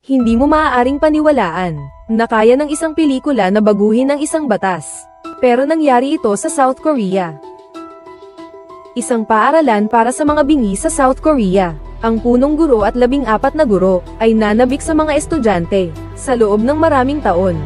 Hindi mo maaaring paniwalaan na kaya ng isang pelikula na baguhin ang isang batas. Pero nangyari ito sa South Korea. Isang paaralan para sa mga bingi sa South Korea. Ang punong guro at 14 na guro ay nanabik sa mga estudyante sa loob ng maraming taon.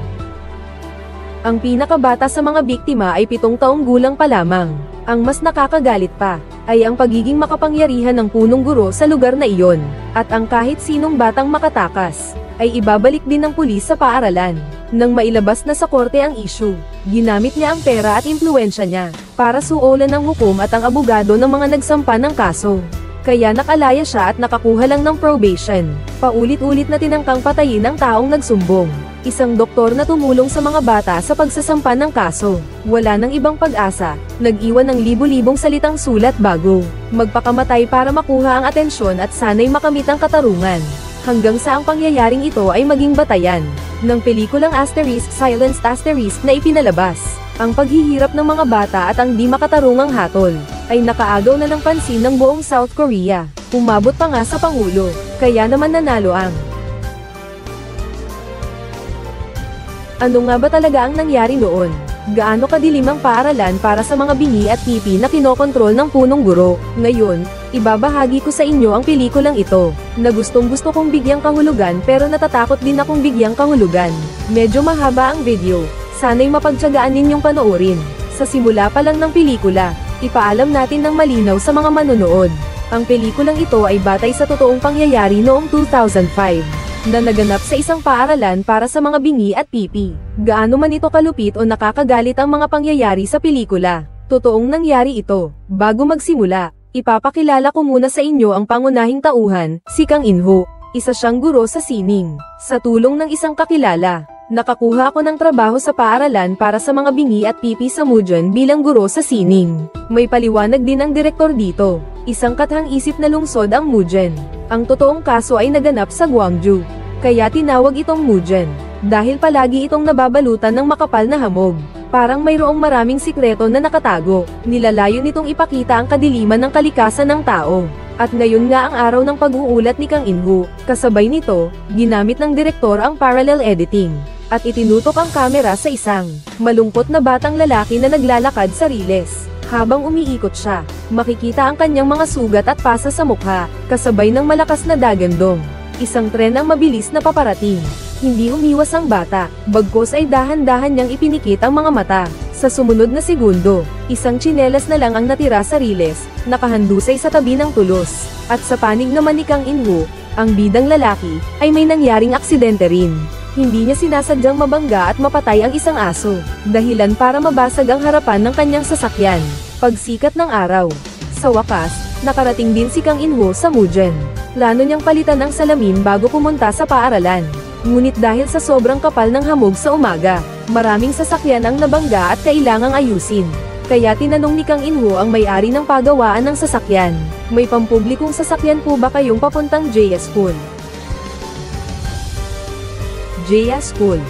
Ang pinakabata sa mga biktima ay 7 taong gulang pa lamang. Ang mas nakakagalit pa ay ang pagiging makapangyarihan ng punong guro sa lugar na iyon, at ang kahit sinong batang makatakas ay ibabalik din ng pulis sa paaralan. Nang mailabas na sa korte ang issue, ginamit niya ang pera at impluwensya niya para suolan ng hukom at ang abogado ng mga nagsampa ng kaso. Kaya nakalaya siya at nakakuha lang ng probation. Paulit-ulit na tinangkang patayin ang taong nagsumbong. Isang doktor na tumulong sa mga bata sa pagsasampa ng kaso. Wala nang ibang pag-asa, nag-iwan ng libo-libong salitang sulat bago magpakamatay para makuha ang atensyon at sana'y makamit ang katarungan. Hanggang sa ang pangyayaring ito ay maging batayan ng pelikulang *Silenced* na ipinalabas. Ang paghihirap ng mga bata at ang di makatarungang hatol ay nakaagaw na ng pansin ng buong South Korea. Umabot pa nga sa Pangulo, kaya naman nanalo ang. Ano nga ba talaga ang nangyari noon? Gaano kadilim ang paaralan para sa mga bingi at pipi na kinokontrol ng punong guro? Ngayon, ibabahagi ko sa inyo ang pelikulang ito, na gustong-gusto kong bigyang kahulugan pero natatakot din akong bigyang kahulugan. Medyo mahaba ang video, sana'y mapagtiyagaan ninyong panoorin. Sa simula pa lang ng pelikula, ipaalam natin ng malinaw sa mga manonood. Ang pelikulang ito ay batay sa totoong pangyayari noong 2005. Na naganap sa isang paaralan para sa mga bingi at pipi. Gaano man ito kalupit o nakakagalit ang mga pangyayari sa pelikula, totoong nangyari ito. Bago magsimula, ipapakilala ko muna sa inyo ang pangunahing tauhan, si Kang In-ho. Isa siyang guro sa sining. Sa tulong ng isang kakilala, nakakuha ako ng trabaho sa paaralan para sa mga bingi at pipi sa Mujeon bilang guro sa sining. May paliwanag din ang direktor dito. Isang kathang-isip na lungsod ang Mujeon. Ang totoong kaso ay naganap sa Gwangju. Kaya tinawag itong Mujeon, dahil palagi itong nababalutan ng makapal na hamog. Parang mayroong maraming sikreto na nakatago. Nilalayon nitong ipakita ang kadiliman ng kalikasan ng tao. At ngayon nga ang araw ng pag-uulat ni Kang In-ho. Kasabay nito, ginamit ng direktor ang parallel editing. At itinutok ang kamera sa isang malungkot na batang lalaki na naglalakad sa riles. Habang umiikot siya, makikita ang kanyang mga sugat at pasa sa mukha, kasabay ng malakas na dagandong. Isang tren ang mabilis na paparating. Hindi umiwas ang bata, bagkos ay dahan-dahan niyang ipinikit ang mga mata. Sa sumunod na segundo, isang tsinelas na lang ang natira sa riles, nakahandusay sa tabi ng tulos. At sa panig naman ni Kang In-ho, ang bidang lalaki, ay may nangyaring aksidente rin. Hindi niya sinasadyang mabangga at mapatay ang isang aso, dahilan para mabasag ang harapan ng kanyang sasakyan. Pagsikat ng araw. Sa wakas, nakarating din si Kang In-ho sa Mujeon. Plano niyang palitan ang salamin bago pumunta sa paaralan. Ngunit dahil sa sobrang kapal ng hamog sa umaga, maraming sasakyan ang nabangga at kailangang ayusin. Kaya tinanong ni Kang In-ho ang may-ari ng pagawaan ng sasakyan. May pampublikong sasakyan po ba kayong papuntang JS School? JS School.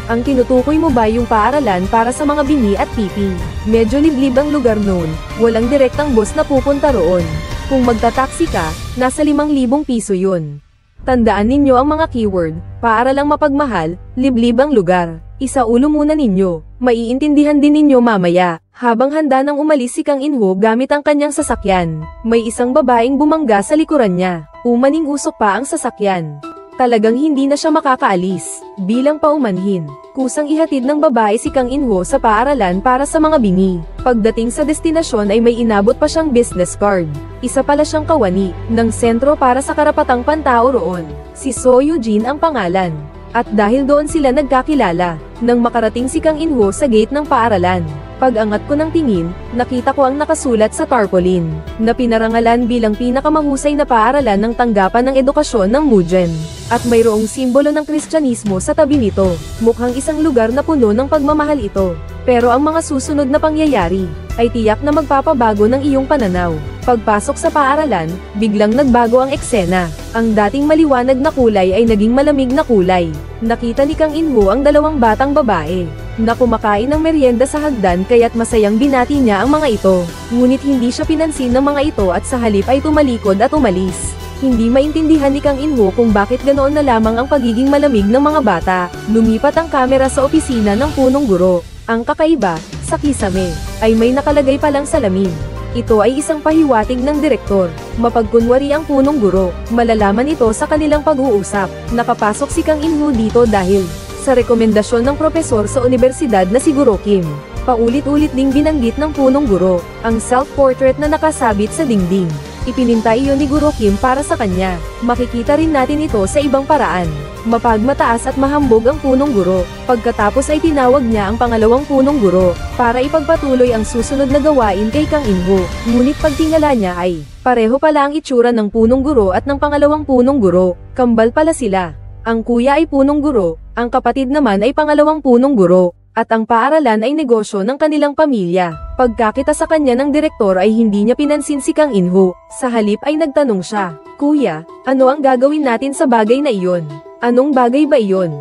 Ang tinutukoy mo ba yung paaralan para sa mga bingi at pipi? Medyo liblib ang lugar noon, walang direktang bus na pupunta roon. Kung magta-taxi ka, nasa 5,000 piso yun. Tandaan ninyo ang mga keyword, paaralang mapagmahal, liblib ang lugar. Isaulo muna ninyo, maiintindihan din ninyo mamaya. Habang handa nang umalis si Kang In-ho gamit ang kanyang sasakyan, may isang babaeng bumangga sa likuran niya. Umaning usok pa ang sasakyan. Talagang hindi na siya makakaalis. Bilang paumanhin, kusang ihatid ng babae si Kang In-ho sa paaralan para sa mga bingi. Pagdating sa destinasyon ay may inabot pa siyang business card. Isa pala siyang kawani ng sentro para sa karapatang pantao roon. Si So Eugene ang pangalan. At dahil doon sila nagkakilala, nang makarating si Kang In-ho sa gate ng paaralan. Pag-angat ko ng tingin, nakita ko ang nakasulat sa tarpaulin, na pinarangalan bilang pinakamahusay na paaralan ng tanggapan ng edukasyon ng Mujeon. At mayroong simbolo ng Kristyanismo sa tabi nito. Mukhang isang lugar na puno ng pagmamahal ito. Pero ang mga susunod na pangyayari, ay tiyak na magpapabago ng iyong pananaw. Pagpasok sa paaralan, biglang nagbago ang eksena. Ang dating maliwanag na kulay ay naging malamig na kulay. Nakita ni Kang In-ho ang 2 batang babae na kumakain ng merienda sa hagdan kaya't masayang binati niya ang mga ito. Ngunit hindi siya pinansin ng mga ito at sa halip ay tumalikod at umalis. Hindi maintindihan ni Kang In-ho kung bakit ganoon na lamang ang pagiging malamig ng mga bata. Lumipat ang kamera sa opisina ng punong guro. Ang kakaiba, sa kisame, ay may nakalagay palang salamin. Ito ay isang pahiwatig ng direktor. Mapagkunwari ang punong guro. Malalaman ito sa kanilang pag-uusap. Nakapasok si Kang In-ho dito dahil sa rekomendasyon ng propesor sa universidad na si Guro Kim. Paulit-ulit ding binanggit ng punong guro ang self-portrait na nakasabit sa dingding. Ipininta iyon ni Guro Kim para sa kanya. Makikita rin natin ito sa ibang paraan. Mapagmataas at mahambog ang punong guro. Pagkatapos ay tinawag niya ang pangalawang punong guro para ipagpatuloy ang susunod na gawain kay Kang In-ho. Ngunit pagtingala niya ay pareho pala ang itsura ng punong guro at ng pangalawang punong guro. Kambal pala sila. Ang kuya ay punong guro, ang kapatid naman ay pangalawang punong guro. At ang paaralan ay negosyo ng kanilang pamilya. Pagkakita sa kanya ng direktor ay hindi niya pinansin si Kang In-ho. Sa halip ay nagtanong siya, "Kuya, ano ang gagawin natin sa bagay na iyon? Anong bagay ba iyon?"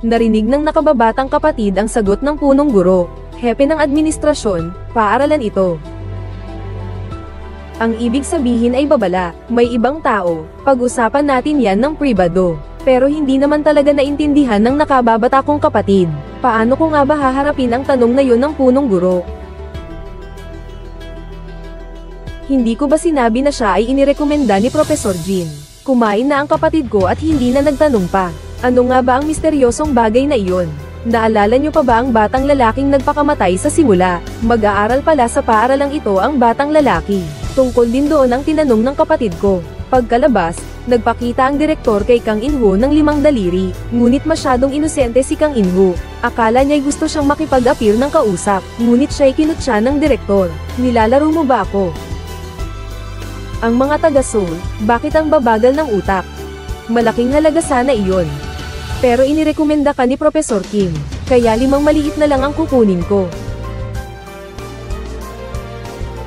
Narinig ng nakababatang kapatid ang sagot ng punong guro, "Hepe ng administrasyon, paaralan ito." Ang ibig sabihin ay babala, may ibang tao, pag-usapan natin yan ng pribado. Pero hindi naman talaga naintindihan ng nakababata kong kapatid. Paano ko nga ba haharapin ang tanong na yon ng punong guro? Hindi ko ba sinabi na siya ay inirekomenda ni Professor Jin? Kumain na ang kapatid ko at hindi na nagtanong pa. Ano nga ba ang misteryosong bagay na iyon? Naalala niyo pa ba ang batang lalaking nagpakamatay sa simula? Mag-aaral pala sa paaralang ito ang batang lalaki. Tungkol din doon ang tinanong ng kapatid ko. Pagkalabas, nagpakita ang direktor kay Kang In-ho ng 5 daliri, ngunit masyadong inosente si Kang In-ho. Akala niya'y gusto siyang makipag-appear ng kausap, ngunit siya'y kinutya ng direktor. "Nilalaro mo ba ako?" Ang mga taga-Seoul, bakit ang babagal ng utak? Malaking halaga sana iyon. Pero inirekomenda ka ni Professor Kim, kaya 5 maliit na lang ang kukunin ko.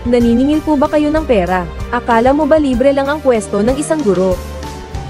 Naniningil po ba kayo ng pera? Akala mo ba libre lang ang pwesto ng isang guro?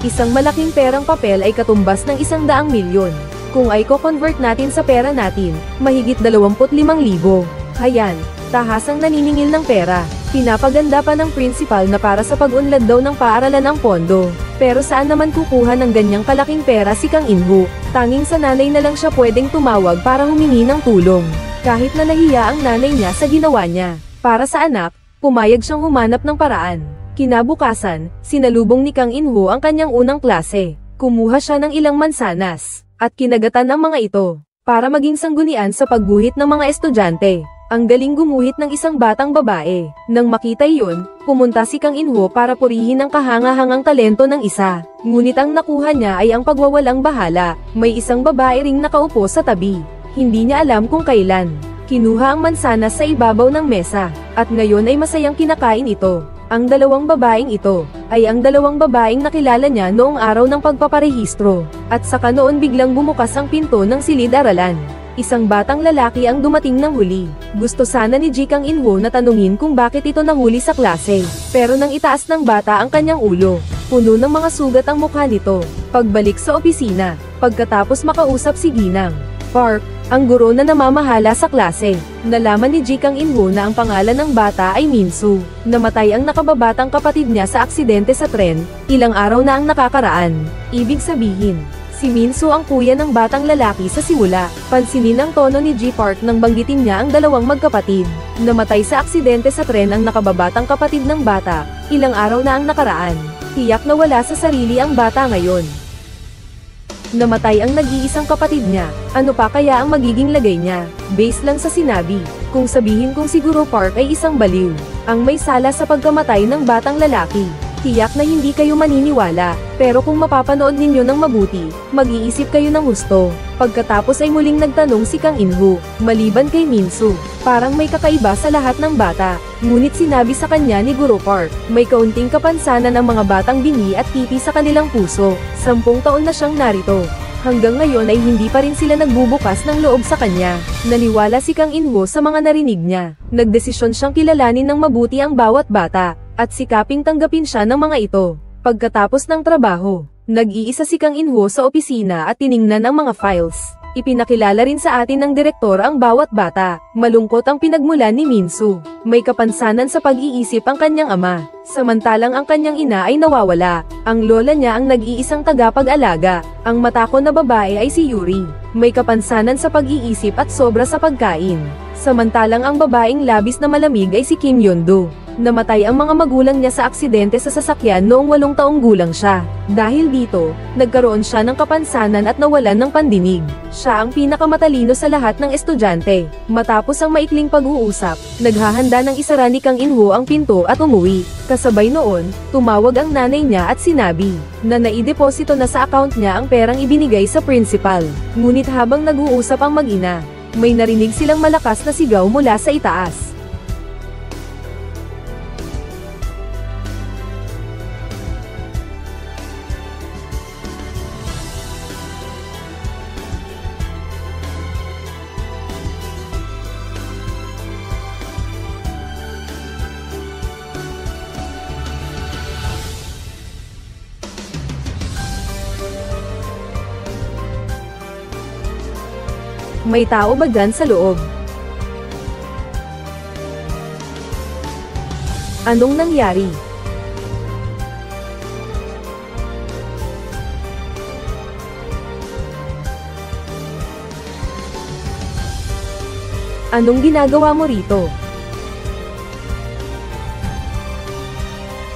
Isang malaking perang papel ay katumbas ng 100 milyon. Kung ay ko-convert natin sa pera natin, mahigit 25,000. Hayan, tahasang naniningil ng pera. Pinapaganda pa ng principal na para sa pag-unlad daw ng paaralan ang pondo. Pero saan naman kukuha ng ganyang kalaking pera si Kang In-ho? Tanging sa nanay na lang siya pwedeng tumawag para humingi ng tulong. Kahit na nahiya ang nanay niya sa ginawa niya. Para sa anak, pumayag siyang humanap ng paraan. Kinabukasan, sinalubong ni Kang In-ho ang kanyang unang klase. Kumuha siya ng ilang mansanas, at kinagatan ang mga ito, para maging sanggunian sa pagguhit ng mga estudyante. Ang galing gumuhit ng isang batang babae. Nang makita iyon, pumunta si Kang In-ho para purihin ang kahanga-hangang talento ng isa. Ngunit ang nakuha niya ay ang pagwawalang bahala. May isang babae ring nakaupo sa tabi. Hindi niya alam kung kailan kinuha ang mansanas sa ibabaw ng mesa, at ngayon ay masayang kinakain ito. Ang 2 babaeng ito, ay ang 2 babaeng nakilala niya noong araw ng pagpaparehistro, at saka noon biglang bumukas ang pinto ng silid-aralan. Isang batang lalaki ang dumating ng huli. Gusto sana ni Kang In-ho na tanungin kung bakit ito nahuli sa klase, pero nang itaas ng bata ang kanyang ulo, puno ng mga sugat ang mukha nito. Pagbalik sa opisina, pagkatapos makausap si Ginang Park, ang guro na namamahala sa klase, nalaman ni Kang In-ho na ang pangalan ng bata ay Minsu. Namatay ang nakababatang kapatid niya sa aksidente sa tren, ilang araw na ang nakakaraan. Ibig sabihin, si Minsu ang kuya ng batang lalaki sa simula. Pansinin ang tono ni Park nang banggitin niya ang 2 magkapatid. Namatay sa aksidente sa tren ang nakababatang kapatid ng bata, ilang araw na ang nakaraan. Tiyak na wala sa sarili ang bata ngayon. Namatay ang nag-iisang kapatid niya, ano pa kaya ang magiging lagay niya? Base lang sa sinabi, kung sabihin kong siguro Park ay isang baliw, ang may sala sa pagkamatay ng batang lalaki. Tiyak na hindi kayo maniniwala, pero kung mapapanood ninyo ng mabuti, mag-iisip kayo ng gusto. Pagkatapos ay muling nagtanong si Kang In-ho, maliban kay Minsu, parang may kakaiba sa lahat ng bata. Ngunit sinabi sa kanya ni Guro Park, may kaunting kapansanan ang mga batang bingi at pipi sa kanilang puso. 10 taon na siyang narito. Hanggang ngayon ay hindi pa rin sila nagbubukas ng loob sa kanya. Naniwala si Kang In-ho sa mga narinig niya. Nagdesisyon siyang kilalanin ng mabuti ang bawat bata, at sikaping tanggapin siya ng mga ito. Pagkatapos ng trabaho, nag-iisa si Kang In-ho sa opisina at tiningnan ang mga files. Ipinakilala rin sa atin ng direktor ang bawat bata. Malungkot ang pinagmulan ni Minsu. May kapansanan sa pag-iisip ang kanyang ama. Samantalang ang kanyang ina ay nawawala. Ang lola niya ang nag-iisang tagapag-alaga. Ang matako na babae ay si Yuri. May kapansanan sa pag-iisip at sobra sa pagkain. Samantalang ang babaeng labis na malamig ay si Kim Yeon-do. Namatay ang mga magulang niya sa aksidente sa sasakyan noong 8 taong gulang siya. Dahil dito, nagkaroon siya ng kapansanan at nawalan ng pandinig. Siya ang pinakamatalino sa lahat ng estudyante. Matapos ang maikling pag-uusap, naghahanda ng isara ni Kang In-ho ang pinto at umuwi. Kasabay noon, tumawag ang nanay niya at sinabi na naideposito na sa account niya ang perang ibinigay sa principal. Ngunit habang nag-uusap ang mag-ina, may narinig silang malakas na sigaw mula sa itaas. May tao ba dyan sa loob? Anong nangyari? Anong ginagawa mo rito?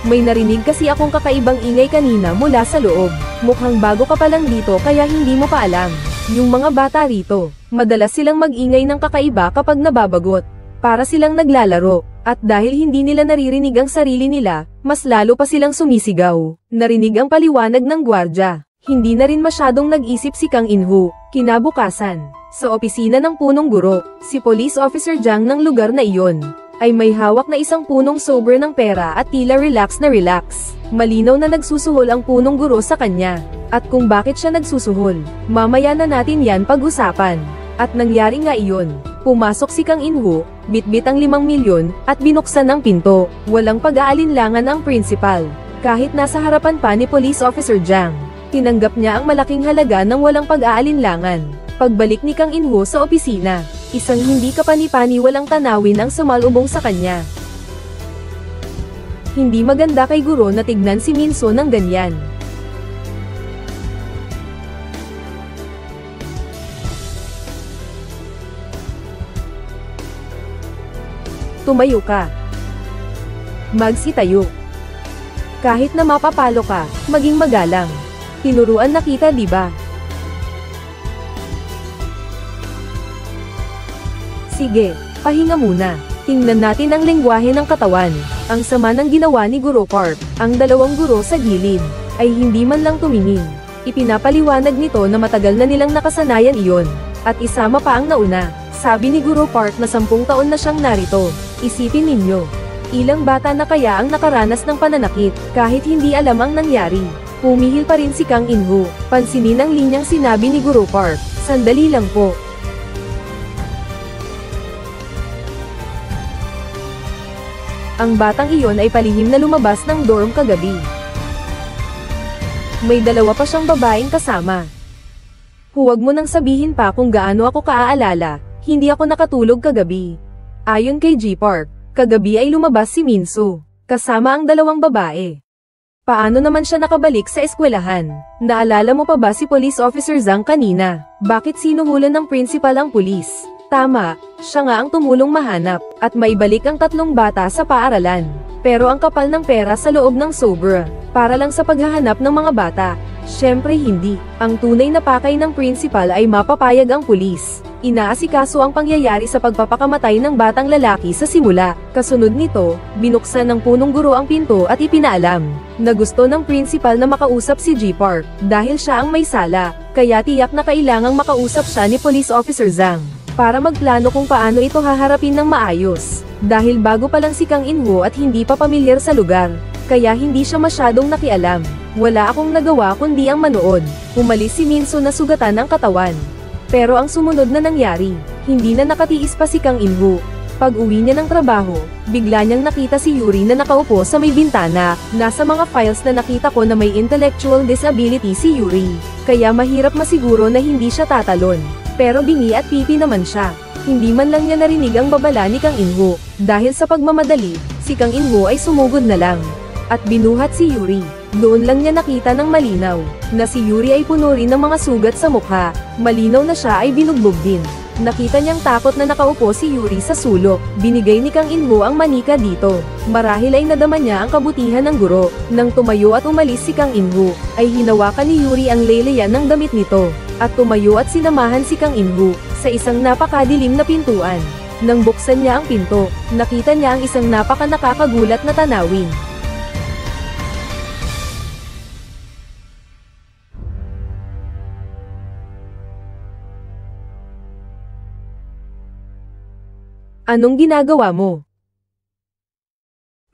May narinig kasi akong kakaibang ingay kanina mula sa loob. Mukhang bago ka pa lang dito kaya hindi mo pa alam. Yung mga bata rito, madalas silang mag-ingay ng kakaiba kapag nababagot. Para silang naglalaro, at dahil hindi nila naririnig ang sarili nila, mas lalo pa silang sumisigaw. Narinig ang paliwanag ng gwardya. Hindi na rin masyadong nag-isip si Kang In-ho. Kinabukasan, sa opisina ng punong guro, si Police Officer Jang ng lugar na iyon, ay may hawak na isang punong sober ng pera at tila relax na relax. Malinaw na nagsusuhol ang punong guro sa kanya. At kung bakit siya nagsusuhol, mamaya na natin yan pag-usapan. At nangyari nga iyon. Pumasok si Kang In-ho, bitbit ang 5 milyon, at binuksan ang pinto. Walang pag-aalinlangan ang principal. Kahit nasa harapan pa ni Police Officer Jang, tinanggap niya ang malaking halaga ng walang pag-aalinlangan. Pagbalik ni Kang In-ho sa opisina, isang hindi kapani-pani walang tanawin ang sumalubong sa kanya. Hindi maganda kay guro na tignan si Minso ng ganyan. Tumayo ka. Magsitayo. Kahit na mapapalo ka, maging magalang. Tinuruan na kita, di ba? Sige, pahinga muna. Tingnan natin ang lengguwahe ng katawan. Ang sama ng ginawa ni Guro Park. Ang dalawang guro sa gilid ay hindi man lang tumingin. Ipinapaliwanag nito na matagal na nilang nakasanayan iyon. At isama pa ang nauna. Sabi ni Guro Park na 10 taon na siyang narito. Isipin ninyo, ilang bata na kaya ang nakaranas ng pananakit, kahit hindi alam ang nangyari. Humihil pa rin si Kang In-ho. Pansinin ang linyang sinabi ni Guro Park. Sandali lang po. Ang batang iyon ay palihim na lumabas ng dorm kagabi. May 2 pa siyang babaeng kasama. Huwag mo nang sabihin pa kung gaano ako kaaalala, hindi ako nakatulog kagabi. Ayon kay G Park, kagabi ay lumabas si Minso, kasama ang 2 babae. Paano naman siya nakabalik sa eskwelahan? Naalala mo pa ba si Police Officer Zhang kanina? Bakit sinuhulan ng principal ang pulis? Tama, siya nga ang tumulong mahanap, at maibalik ang 3 bata sa paaralan. Pero ang kapal ng pera sa loob ng sobra, para lang sa paghahanap ng mga bata. Siyempre hindi. Ang tunay na pakay ng principal ay mapapayag ang pulis. Inaasikaso ang pangyayari sa pagpapakamatay ng batang lalaki sa simula. Kasunod nito, binuksan ng punong guro ang pinto at ipinaalam na gusto ng principal na makausap si G Park dahil siya ang may sala, kaya tiyak na kailangang makausap siya ni Police Officer Zhang para magplano kung paano ito haharapin ng maayos. Dahil bago pa lang si Kang In-ho at hindi pa pamilyar sa lugar, kaya hindi siya masyadong nakialam. Wala akong nagawa kundi ang manood. Umalis si Minso na sugatan ang katawan. Pero ang sumunod na nangyari, hindi na nakatiis pa si Kang In-ho. Pag-uwi niya ng trabaho, bigla niyang nakita si Yuri na nakaupo sa may bintana. Nasa mga files na nakita ko na may intellectual disability si Yuri, kaya mahirap masiguro na hindi siya tatalon. Pero bingi at pipi naman siya. Hindi man lang niya narinig ang babala ni Kang In-woo. Dahil sa pagmamadali, si Kang In-woo ay sumugod na lang. At binuhat si Yuri. Doon lang niya nakita ng malinaw, na si Yuri ay puno rin ng mga sugat sa mukha. Malinaw na siya ay binugbog din. Nakita niyang takot na nakaupo si Yuri sa sulok. Binigay ni Kang In-woo ang manika dito. Marahil ay nadama niya ang kabutihan ng guro. Nang tumayo at umalis si Kang In-woo, ay hinawakan ni Yuri ang leleyan ng damit nito. At tumayo at sinamahan si Kang In-woo sa isang napakadilim na pintuan. Nang buksan niya ang pinto, nakita niya ang isang nakakagulat na tanawin. Anong ginagawa mo?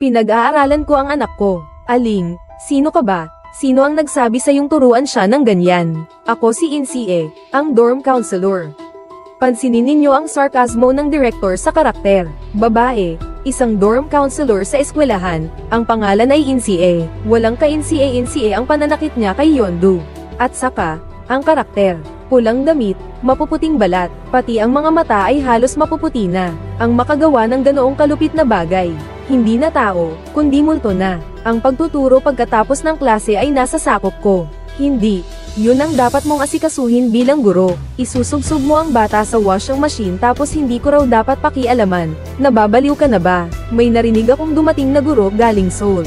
Pinag-aaralan ko ang anak ko. Aling, sino ka ba? Sino ang nagsabi sa yung turuan siya ng ganyan? Ako si In-sie, ang dorm counselor. Pansinin ninyo ang sarkasmo ng direktor sa karakter. Babae, isang dorm counselor sa eskwelahan, ang pangalan ay In-sie. Walang ka-In-sie ang pananakit niya kay Yeon-do. At saka, ang karakter. Pulang damit, mapuputing balat, pati ang mga mata ay halos mapuputi na. Ang makagawa ng ganoong kalupit na bagay, hindi na tao, kundi multo na. Ang pagtuturo pagkatapos ng klase ay nasa sakop ko. Hindi. Yun ang dapat mong asikasuhin bilang guro. Isusubsob mo ang bata sa washing machine tapos hindi ko raw dapat pakialaman. Nababaliw ka na ba? May narinig akong dumating na guro galing Seoul.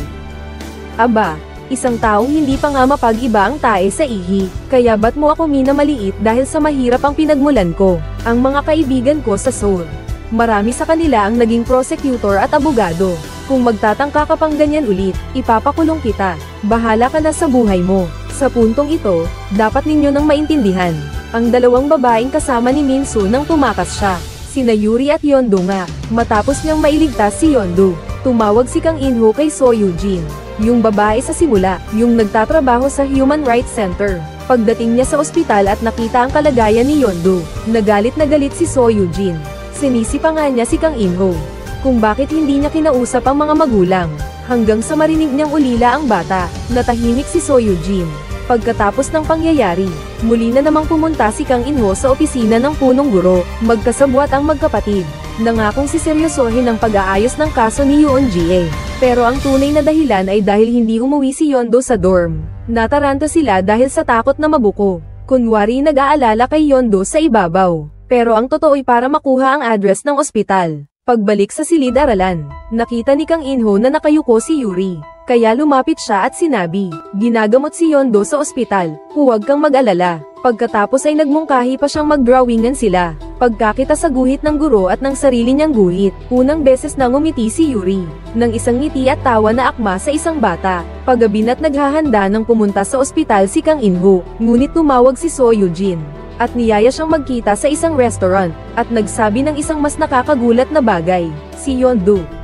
Aba. Isang taong hindi pa nga mapag-iba ang tae sa ihi, kaya ba't mo ako minamaliit dahil sa mahirap ang pinagmulan ko? Ang mga kaibigan ko sa Seoul, marami sa kanila ang naging prosecutor at abogado. Kung magtatangka ka pang ganyan ulit, ipapakulong kita. Bahala ka na sa buhay mo. Sa puntong ito, dapat ninyo nang maintindihan. Ang dalawang babaeng kasama ni Min-soo nang tumakas siya, sina Yuri at Yeon-do nga. Matapos niyang mailigtas si Yeon-do, tumawag si Kang In-woo kay So Eugene. Yung babae sa simula, yung nagtatrabaho sa Human Rights Center. Pagdating niya sa ospital at nakita ang kalagayan ni Yeon-do, nagalit na galit si So Eugene. Sinisi pa nga niya si Kang In-woo kung bakit hindi niya kinausap ang mga magulang, hanggang sa marinig niyang ulila ang bata. Natahimik si So Eugene. Pagkatapos ng pangyayari, muli na namang pumunta si Kang In-woo sa opisina ng punong guro. Magkasabwat ang magkapatid. Nangakong siseryosohin ang pag-aayos ng kaso ni Yeon-jae. Pero ang tunay na dahilan ay dahil hindi umuwi si Yeon-do sa dorm. Nataranta sila dahil sa takot na mabuko. Kunwari nag-aalala kay Yeon-do sa ibabaw. Pero ang totoo'y para makuha ang address ng ospital. Pagbalik sa silid-aralan, nakita ni Kang In-woo na nakayuko si Yuri. Kaya lumapit siya at sinabi, ginagamot si Yeon-do sa ospital, huwag kang mag-alala. Pagkatapos ay nagmungkahi pa siyang mag-drawingan sila. Pagkakita sa guhit ng guro at ng sarili niyang guhit, unang beses na ngumiti si Yuri, ng isang ngiti at tawa na akma sa isang bata. Paggabi na't naghahanda nang pumunta sa ospital si Kang In-woo, ngunit tumawag si So Eugene, at niyaya siyang magkita sa isang restaurant, at nagsabi ng isang mas nakakagulat na bagay, si Yeon-do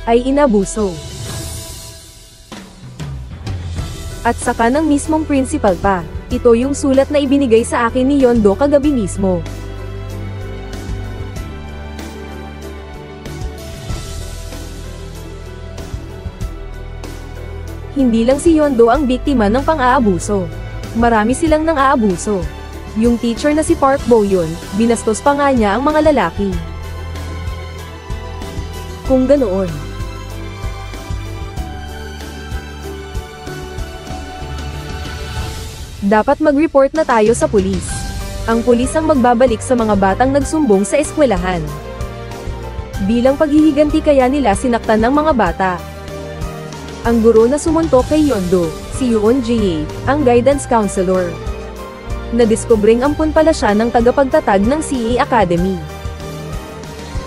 ay inabuso. At saka ng mismong principal pa. Ito yung sulat na ibinigay sa akin ni Yeon-do kagabi mismo. Hindi lang si Yeon-do ang biktima ng pang-aabuso. Marami silang nang aabuso. Yung teacher na si Park Bo-yoon, binastos pa nga niya ang mga lalaki. Kung ganoon, dapat mag-report na tayo sa pulis. Ang pulis ang magbabalik sa mga batang nagsumbong sa eskwelahan. Bilang paghihiganti kaya nila sinaktan ng mga bata. Ang guro na sumuntok kay Yeon-do, si Yeon-jae, ang guidance counselor. Nadiskubring ampun pala siya ng tagapagtatag ng CA Academy.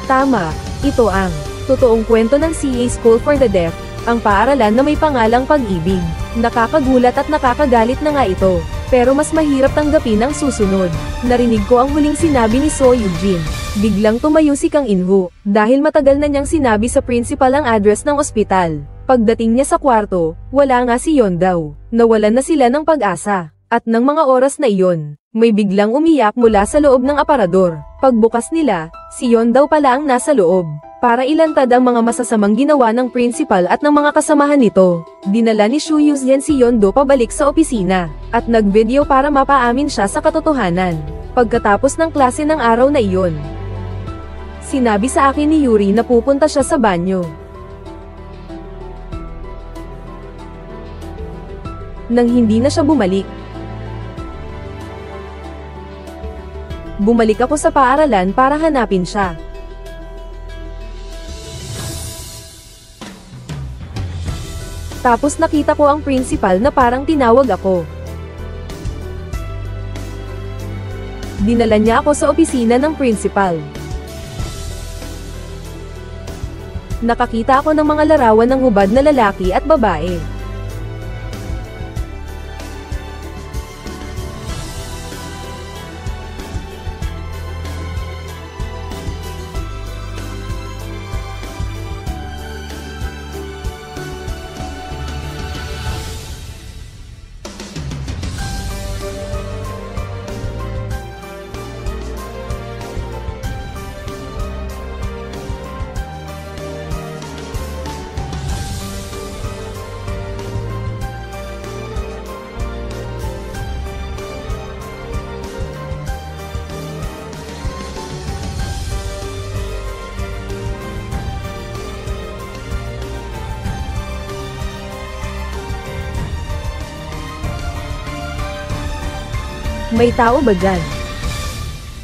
Tama, ito ang totoong kwento ng CA School for the Deaf, ang paaralan na may pangalang pag-ibig. Nakakagulat at nakakagalit na nga ito, pero mas mahirap tanggapin ang susunod. Narinig ko ang huling sinabi ni So Eugene. Biglang tumayo si Kang In-woo, dahil matagal na niyang sinabi sa principal ang address ng ospital. Pagdating niya sa kwarto, wala nga si Yeon-do. Nawalan na sila ng pag-asa. At ng mga oras na iyon, may biglang umiyak mula sa loob ng aparador. Pagbukas nila, si Yeon-do pala ang nasa loob. para ilantad ang mga masasamang ginawa ng principal at ng mga kasamahan nito. Dinala ni Shu Yuzhen si Yondo pabalik sa opisina, at nag-video para mapaamin siya sa katotohanan. Pagkatapos ng klase ng araw na iyon, sinabi sa akin ni Yuri na pupunta siya sa banyo. Nang hindi na siya bumalik, bumalik ako sa paaralan para hanapin siya. Tapos nakita ko ang principal na parang tinawag ako. Dinala niya ako sa opisina ng principal. Nakakita ako ng mga larawan ng hubad na lalaki at babae. May tao ba dyan?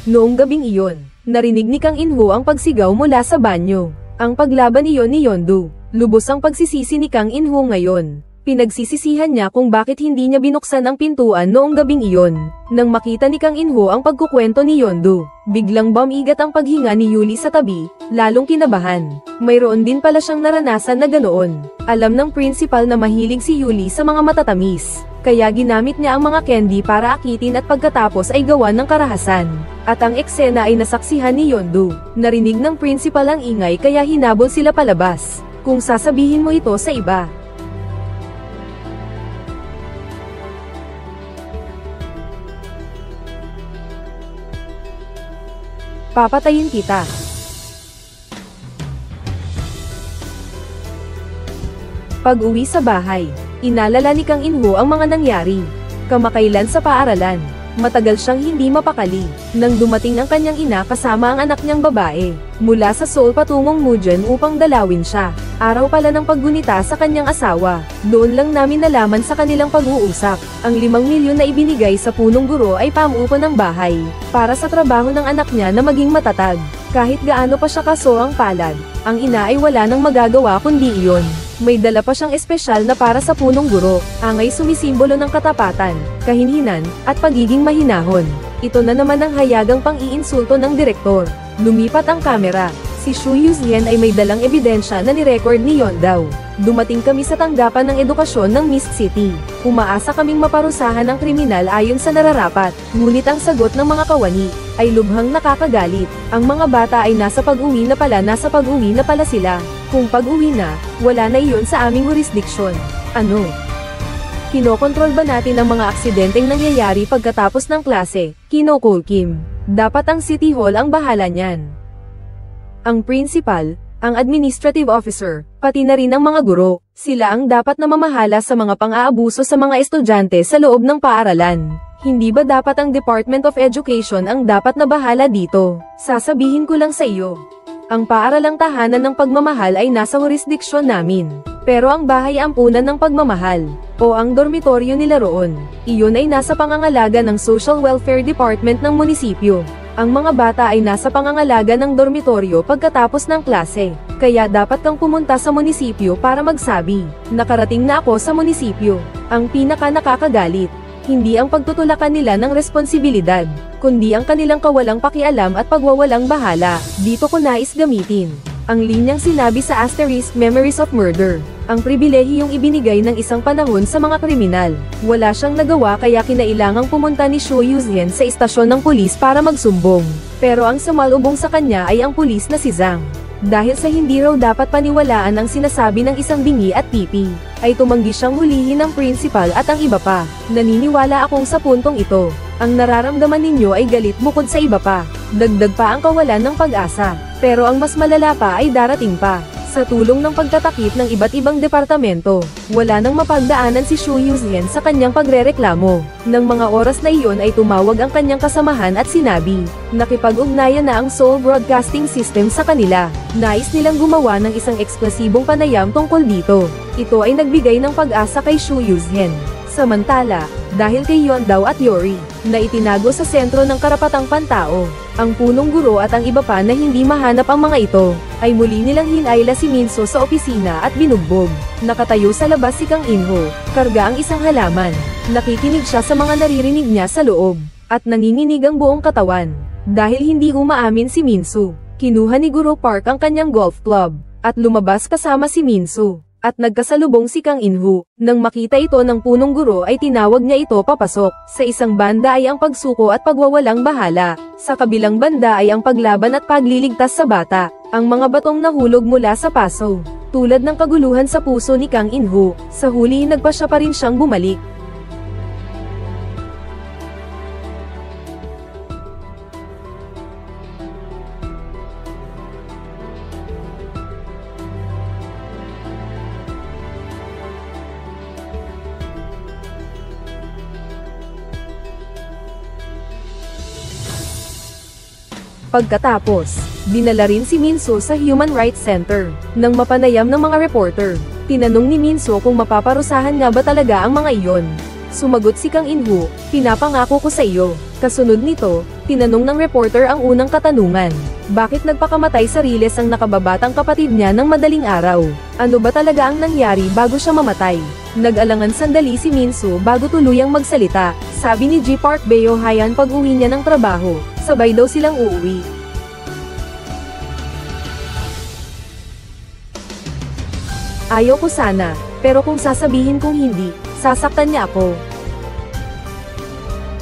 Noong gabing iyon, narinig ni Kang Inho ang pagsigaw mula sa banyo. Ang paglaban iyon ni Yondu. Lubos ang pagsisisi ni Kang Inho ngayon. Pinagsisisihan niya kung bakit hindi niya binuksan ang pintuan noong gabing iyon. Nang makita ni Kang Inho ang pagkukwento ni Yondu, biglang bumigat ang paghinga ni Yuli sa tabi, lalong kinabahan. Mayroon din pala siyang naranasan na ganoon. Alam ng principal na mahilig si Yuli sa mga matatamis, kaya ginamit niya ang mga candy para akitin at pagkatapos ay gawan ng karahasan. At ang eksena ay nasaksihan ni Yondu. Narinig ng principal ang ingay kaya hinabol sila palabas. Kung sasabihin mo ito sa iba, papatayin kita. Pag-uwi sa bahay, inalala ni Kang Inho ang mga nangyari. Kamakailan sa paaralan, matagal siyang hindi mapakali. Nang dumating ang kanyang ina kasama ang anak niyang babae, mula sa Seoul patungong Mujan upang dalawin siya. Araw pala ng paggunita sa kanyang asawa. Doon lang namin nalaman sa kanilang pag-uusap. Ang 5 milyon na ibinigay sa punong guro ay pamuupo ng bahay, para sa trabaho ng anak niya na maging matatag. Kahit gaano pa siya kaso ang palad, ang ina ay wala nang magagawa kundi iyon. May dala pa siyang espesyal na para sa punong guro, ang ay sumisimbolo ng katapatan, kahinhinan, at pagiging mahinahon. Ito na naman ang hayagang pang-iinsulto ng direktor. Lumipat ang kamera. Si Shu Yuzhen ay may dalang ebidensya na ni-record ni Yondaw. Dumating kami sa tanggapan ng edukasyon ng Mist City. Umaasa kaming maparusahan ang kriminal ayon sa nararapat, ngunit ang sagot ng mga kawani ay lubhang nakakagalit. Ang mga bata ay nasa pag-uwi na pala sila. Kung pag-uwi na, wala na iyon sa aming jurisdiksyon. Ano? Kinokontrol ba natin ang mga aksidenteng nangyayari pagkatapos ng klase? Kinokol Kim. Dapat ang City Hall ang bahala niyan. Ang principal, ang administrative officer, pati na rin ang mga guro, sila ang dapat na mamahala sa mga pang-aabuso sa mga estudyante sa loob ng paaralan. Hindi ba dapat ang Department of Education ang dapat na bahala dito? Sasabihin ko lang sa iyo. Ang paaralang tahanan ng pagmamahal ay nasa jurisdiksyon namin. Pero ang bahay ampunan ng pagmamahal, o ang dormitoryo nila roon, iyon ay nasa pangangalaga ng Social Welfare Department ng munisipyo. Ang mga bata ay nasa pangangalaga ng dormitoryo pagkatapos ng klase, kaya dapat kang pumunta sa munisipyo para magsabi, nakarating na ako sa munisipyo. Ang pinaka nakakagalit, hindi ang pagtutulakan nila ng responsibilidad, kundi ang kanilang kawalang pakialam at pagwawalang bahala. Dito ko nais gamitin ang linyang sinabi sa Asterisk Memories of Murder. Ang pribilehiyong ibinigay ng isang panahon sa mga kriminal. Wala siyang nagawa kaya kinailangang pumunta ni Shu Yuzhen sa istasyon ng pulis para magsumbong. Pero ang sumalubong sa kanya ay ang pulis na si Zhang. Dahil sa hindi raw dapat paniwalaan ang sinasabi ng isang bingi at pipi, ay tumanggi siyang hulihin ng principal at ang iba pa. Naniniwala akong sa puntong ito, ang nararamdaman ninyo ay galit bukod sa iba pa. Dagdag pa ang kawalan ng pag-asa. Pero ang mas malala pa ay darating pa. Sa tulong ng pagtatakip ng iba't ibang departamento, wala nang mapagdaanan si Shu Yuzhen sa kanyang pagrereklamo. Nang mga oras na iyon ay tumawag ang kanyang kasamahan at sinabi, nakipag-ugnayan na ang Seoul Broadcasting System sa kanila. Nais nilang gumawa ng isang eksplosibong panayam tungkol dito. Ito ay nagbigay ng pag-asa kay Shu Yuzhen. Samantala, dahil kay Yondao at Yori, na itinago sa sentro ng karapatang pantao, ang punong guro at ang iba pa na hindi mahanap ang mga ito, ay muli nilang hinayla si Minso sa opisina at binugbog. Nakatayo sa labas si Kang Inho, karga ang isang halaman. Nakikinig siya sa mga naririnig niya sa loob, at nanginginig ang buong katawan. Dahil hindi umaamin si Minso, kinuha ni Guro Park ang kanyang golf club, at lumabas kasama si Minso. At nagkasalubong si Kang Inho. Nang makita ito ng punong guro ay tinawag niya ito papasok. Sa isang banda ay ang pagsuko at pagwawalang bahala. Sa kabilang banda ay ang paglaban at pagliligtas sa bata. Ang mga batong nahulog mula sa paso. Tulad ng kaguluhan sa puso ni Kang Inho, sa huli nagpasya pa rin siyang bumalik. Pagkatapos, dinala rin si Minso sa Human Rights Center. Nang mapanayam ng mga reporter, tinanong ni Minso kung mapaparusahan nga ba talaga ang mga iyon. Sumagot si Kang Inho, pinapangako ko sa iyo. Kasunod nito, tinanong ng reporter ang unang katanungan. Bakit nagpakamatay sa Riles ang nakababatang kapatid niya ng madaling araw? Ano ba talaga ang nangyari bago siya mamatay? Nag-alangan sandali si Minso bago tuluyang magsalita. Sabi ni G. Park Beo-hayan pag-uwi niya ng trabaho, sabay daw silang uuwi. Ayaw ko sana, pero kung sasabihin kong hindi, sasaktan niya ako.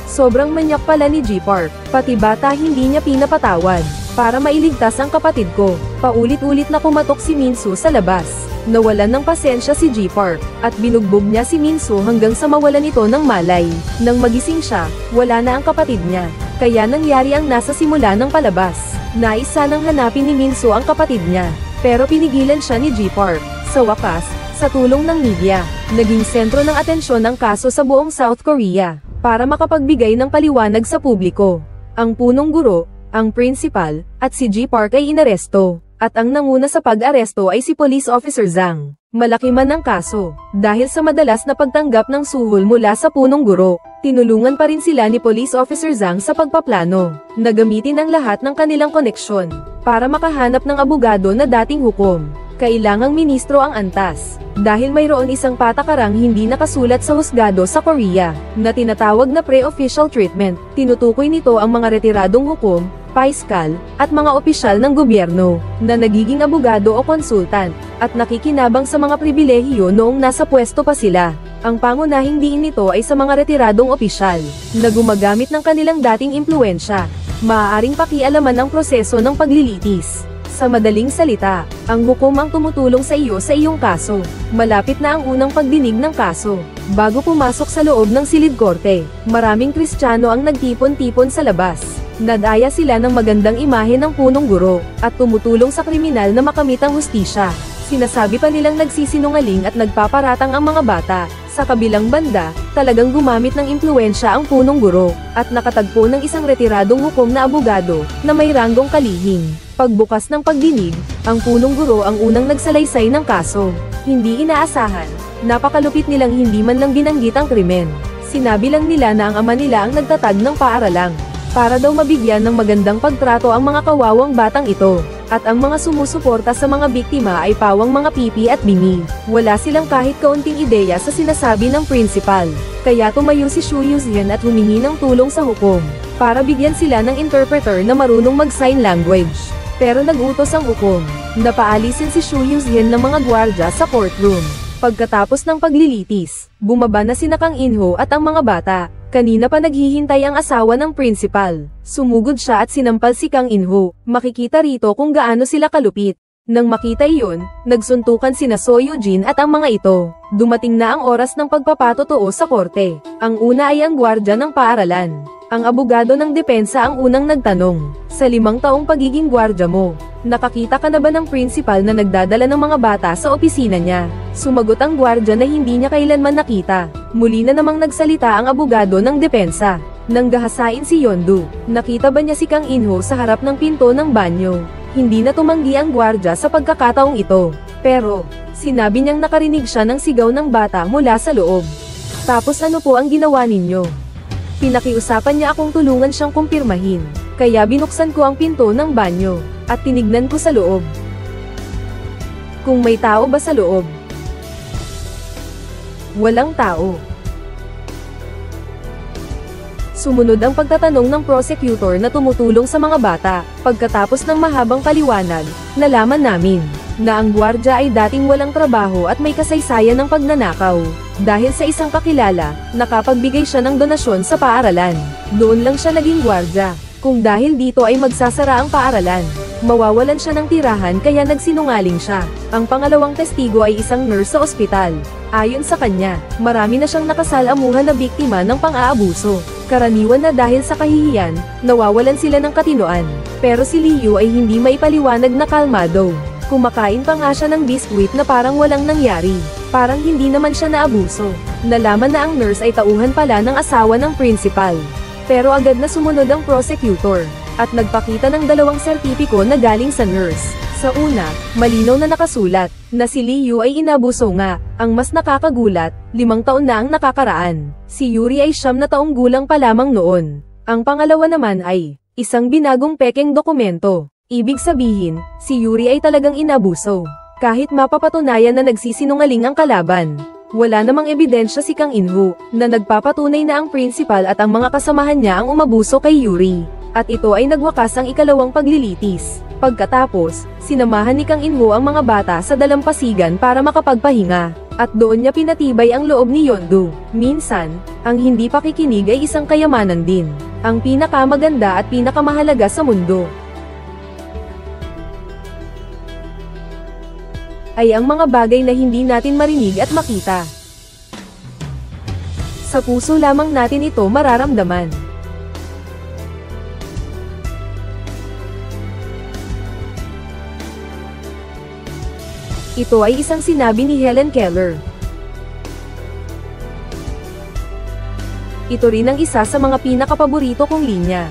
Sobrang manyak pala ni G. Park, pati bata hindi niya pinapatawad. Para mailigtas ang kapatid ko, paulit-ulit na kumatok si Minso sa labas. Nawalan ng pasensya si G. Park, at binugbog niya si Minso hanggang sa mawalan ito ng malay. Nang magising siya, wala na ang kapatid niya. Kaya nangyari ang nasa simula ng palabas. Nais sanang hanapin ni Minso ang kapatid niya, pero pinigilan siya ni G. Park. Sa wakas, sa tulong ng media, naging sentro ng atensyon ang kaso sa buong South Korea, para makapagbigay ng paliwanag sa publiko. Ang punong guro, ang principal, at si G. Park ay inaresto, at ang nanguna sa pag-aresto ay si Police Officer Zhang. Malaki man ang kaso, dahil sa madalas na pagtanggap ng suhol mula sa punong guro, tinulungan pa rin sila ni Police Officer Zhang sa pagpaplano, na gamitin ang lahat ng kanilang koneksyon, para makahanap ng abogado na dating hukom. Kailangang ministro ang antas, dahil mayroon isang patakarang hindi nakasulat sa husgado sa Korea, na tinatawag na pre-official treatment. Tinutukoy nito ang mga retiradong hukom, paiskal, at mga opisyal ng gobyerno, na nagiging abogado o konsultant, at nakikinabang sa mga pribilehiyo noong nasa pwesto pa sila. Ang pangunahing diin nito ay sa mga retiradong opisyal, na gumagamit ng kanilang dating impluensya, maaaring pakialaman ang proseso ng paglilitis. Sa madaling salita, ang hukom ang tumutulong sa iyo sa iyong kaso. Malapit na ang unang pagdinig ng kaso. Bago pumasok sa loob ng silid korte, maraming Kristiyano ang nagtipon-tipon sa labas. Nadaya sila ng magandang imahe ng punong guro, at tumutulong sa kriminal na makamit ang hustisya. Sinasabi pa nilang nagsisinungaling at nagpaparatang ang mga bata. Sa kabilang banda, talagang gumamit ng impluensya ang punong guro, at nakatagpo ng isang retiradong hukom na abogado, na may ranggong kalihing. Pagbukas ng pagdinig, ang punong guro ang unang nagsalaysay ng kaso. Hindi inaasahan, napakalupit nilang hindi man lang binanggit ang krimen. Sinabi lang nila na ang ama nila ang nagtatag ng paaralang, para daw mabigyan ng magandang pagtrato ang mga kawawang batang ito, at ang mga sumusuporta sa mga biktima ay pawang mga pipi at bingi. Wala silang kahit kaunting ideya sa sinasabi ng principal, kaya tumayo si Shu Yuzhen at humingi ng tulong sa hukom, para bigyan sila ng interpreter na marunong mag-sign language. Pero nagutos ang hukom, na paalisin si Shu Yuzhen ng mga gwardya sa courtroom. Pagkatapos ng paglilitis, bumaba na sina Kang Inho at ang mga bata. Kanina pa naghihintay ang asawa ng principal. Sumugod siya at sinampal si Kang Inho. Makikita rito kung gaano sila kalupit. Nang makita iyon, nagsuntukan sina So Eugene at ang mga ito. Dumating na ang oras ng pagpapatotoo sa korte. Ang una ay ang gwardya ng paaralan. Ang abogado ng depensa ang unang nagtanong, sa 5 taong pagiging gwardya mo, nakakita ka na ba ng principal na nagdadala ng mga bata sa opisina niya? Sumagot ang gwardya na hindi niya kailanman nakita. Muli na namang nagsalita ang abogado ng depensa. Nang gahasain si Yondu, nakita ba niya si Kang In-ho sa harap ng pinto ng banyo? Hindi na tumanggi ang gwardya sa pagkakataong ito. Pero, sinabi niyang nakarinig siya ng sigaw ng bata mula sa loob. Tapos ano po ang ginawa ninyo? Pinakiusapan niya akong tulungan siyang kumpirmahin. Kaya binuksan ko ang pinto ng banyo, at tinignan ko sa loob. Kung may tao ba sa loob? Walang tao. Sumunod ang pagtatanong ng prosecutor na tumutulong sa mga bata. Pagkatapos ng mahabang paliwanag, nalaman namin na ang gwardya ay dating walang trabaho at may kasaysayan ng pagnanakaw. Dahil sa isang kakilala, nakapagbigay siya ng donasyon sa paaralan. Doon lang siya naging gwardya. Kung dahil dito ay magsasara ang paaralan, mawawalan siya ng tirahan kaya nagsinungaling siya. Ang pangalawang testigo ay isang nurse sa ospital. Ayon sa kanya, marami na siyang nakasalamuhan na biktima ng pang-aabuso. Karaniwan na dahil sa kahihiyan, nawawalan sila ng katinoan. Pero si Liu ay hindi maipaliwanag na kalmado. Kumakain pa nga siya ng biskwit na parang walang nangyari. Parang hindi naman siya naabuso. Nalaman na ang nurse ay tauhan pala ng asawa ng principal. Pero agad na sumunod ang prosecutor, at nagpakita ng dalawang sertipiko na galing sa nurse. Sa una, malinaw na nakasulat, na si Liu ay inabuso nga. Ang mas nakakagulat, 5 taon na ang nakakaraan. Si Yuri ay 9 na taong gulang pa lamang noon. Ang pangalawa naman ay, isang binagong pekeng dokumento. Ibig sabihin, si Yuri ay talagang inabuso. Kahit mapapatunayan na nagsisinungaling ang kalaban. Wala namang ebidensya si Kang In-ho, na nagpapatunay na ang principal at ang mga kasamahan niya ang umabuso kay Yuri. At ito ay nagwakas ang ikalawang paglilitis. Pagkatapos, sinamahan ni Kang In-ho ang mga bata sa dalampasigan para makapagpahinga. At doon niya pinatibay ang loob ni Yondu. Minsan, ang hindi pakikinig ay isang kayamanan din. Ang pinakamaganda at pinakamahalaga sa mundo ay ang mga bagay na hindi natin marinig at makita. Sa puso lamang natin ito mararamdaman. Ito ay isang sinabi ni Helen Keller. Ito rin ang isa sa mga pinakapaborito kong linya.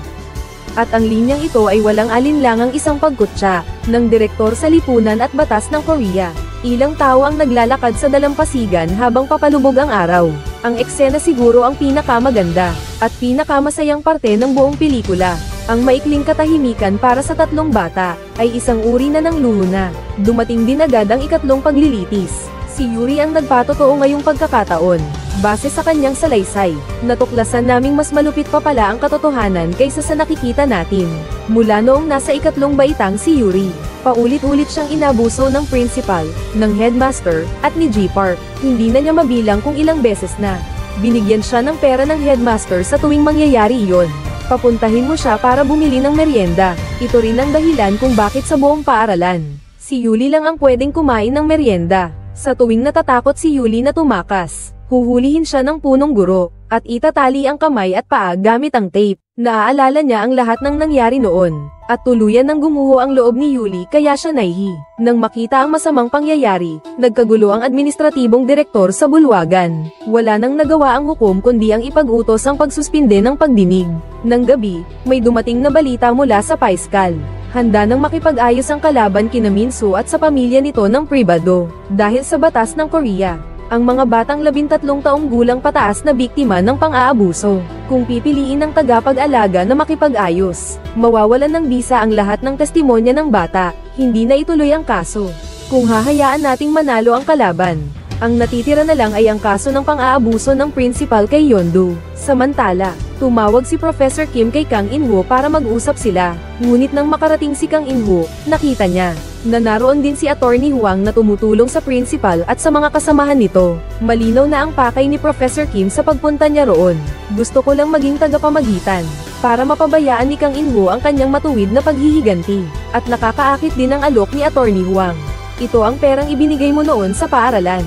At ang linyang ito ay walang alinlangang isang pagkutsa ng direktor sa lipunan at batas ng Korea. Ilang tao ang naglalakad sa dalampasigan habang papalubog ang araw. Ang eksena siguro ang pinakamaganda at pinakamasayang parte ng buong pelikula. Ang maikling katahimikan para sa 3 bata ay isang uri na ng luho na. Dumating din agad ang ikatlong paglilitis. Si Yuri ang nagpatotoo ngayong pagkakataon. Base sa kanyang salaysay, natuklasan naming mas malupit pa pala ang katotohanan kaysa sa nakikita natin. Mula noong nasa ikatlong baitang si Yuri, paulit-ulit siyang inabuso ng principal, ng headmaster, at ni G Park. Hindi na niya mabilang kung ilang beses na. Binigyan siya ng pera ng headmaster sa tuwing mangyayari iyon. Papuntahin mo siya para bumili ng merienda. Ito rin ang dahilan kung bakit sa buong paaralan, si Yuli lang ang pwedeng kumain ng merienda. Sa tuwing natatakot si Yuli na tumakas, huhulihin siya ng punong guro, at itatali ang kamay at paa gamit ang tape. Naaalala niya ang lahat ng nangyari noon, at tuluyan ng gumuho ang loob ni Yuli kaya siya naihi. Nang makita ang masamang pangyayari, nagkagulo ang administratibong direktor sa bulwagan. Wala nang nagawa ang hukom kundi ang ipag-utos ang pagsuspinde ng pagdinig. Nang gabi, may dumating na balita mula sa Paiskal. Handa nang makipag-ayos ang kalaban kina Minsu at sa pamilya nito ng pribado. Dahil sa batas ng Korea, ang mga batang 13 taong gulang pataas na biktima ng pang-aabuso. Kung pipiliin ng tagapag-alaga na makipag-ayos, mawawalan ng bisa ang lahat ng testimonya ng bata, hindi na ituloy ang kaso. Kung hahayaan nating manalo ang kalaban, ang natitira na lang ay ang kaso ng pang-aabuso ng principal kay Yondu. Samantala, tumawag si Professor Kim kay Kang In-ho para mag-usap sila. Ngunit nang makarating si Kang In-ho, nakita niya na naroon din si Attorney Huang na tumutulong sa principal at sa mga kasamahan nito. Malinaw na ang pakay ni Professor Kim sa pagpunta niya roon. Gusto ko lang maging tagapamagitan para mapabayaan ni Kang In-ho ang kanyang matuwid na paghihiganti. At nakakaakit din ang alok ni Attorney Huang. Ito ang perang ibinigay mo noon sa paaralan.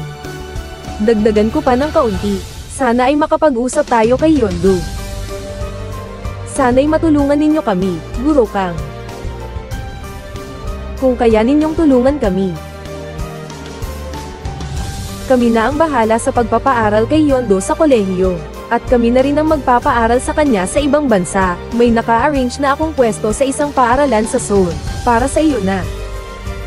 Dagdagan ko pa ng kaunti. Sana ay makapag-usap tayo kay Yondu. Sana'y matulungan ninyo kami, Guro Kang. Kung kaya ninyong tulungan kami. Kami na ang bahala sa pagpapaaral kay Yondo sa kolehiyo. At kami na rin ang magpapaaral sa kanya sa ibang bansa. May naka-arrange na akong pwesto sa isang paaralan sa Seoul. Para sa iyo na.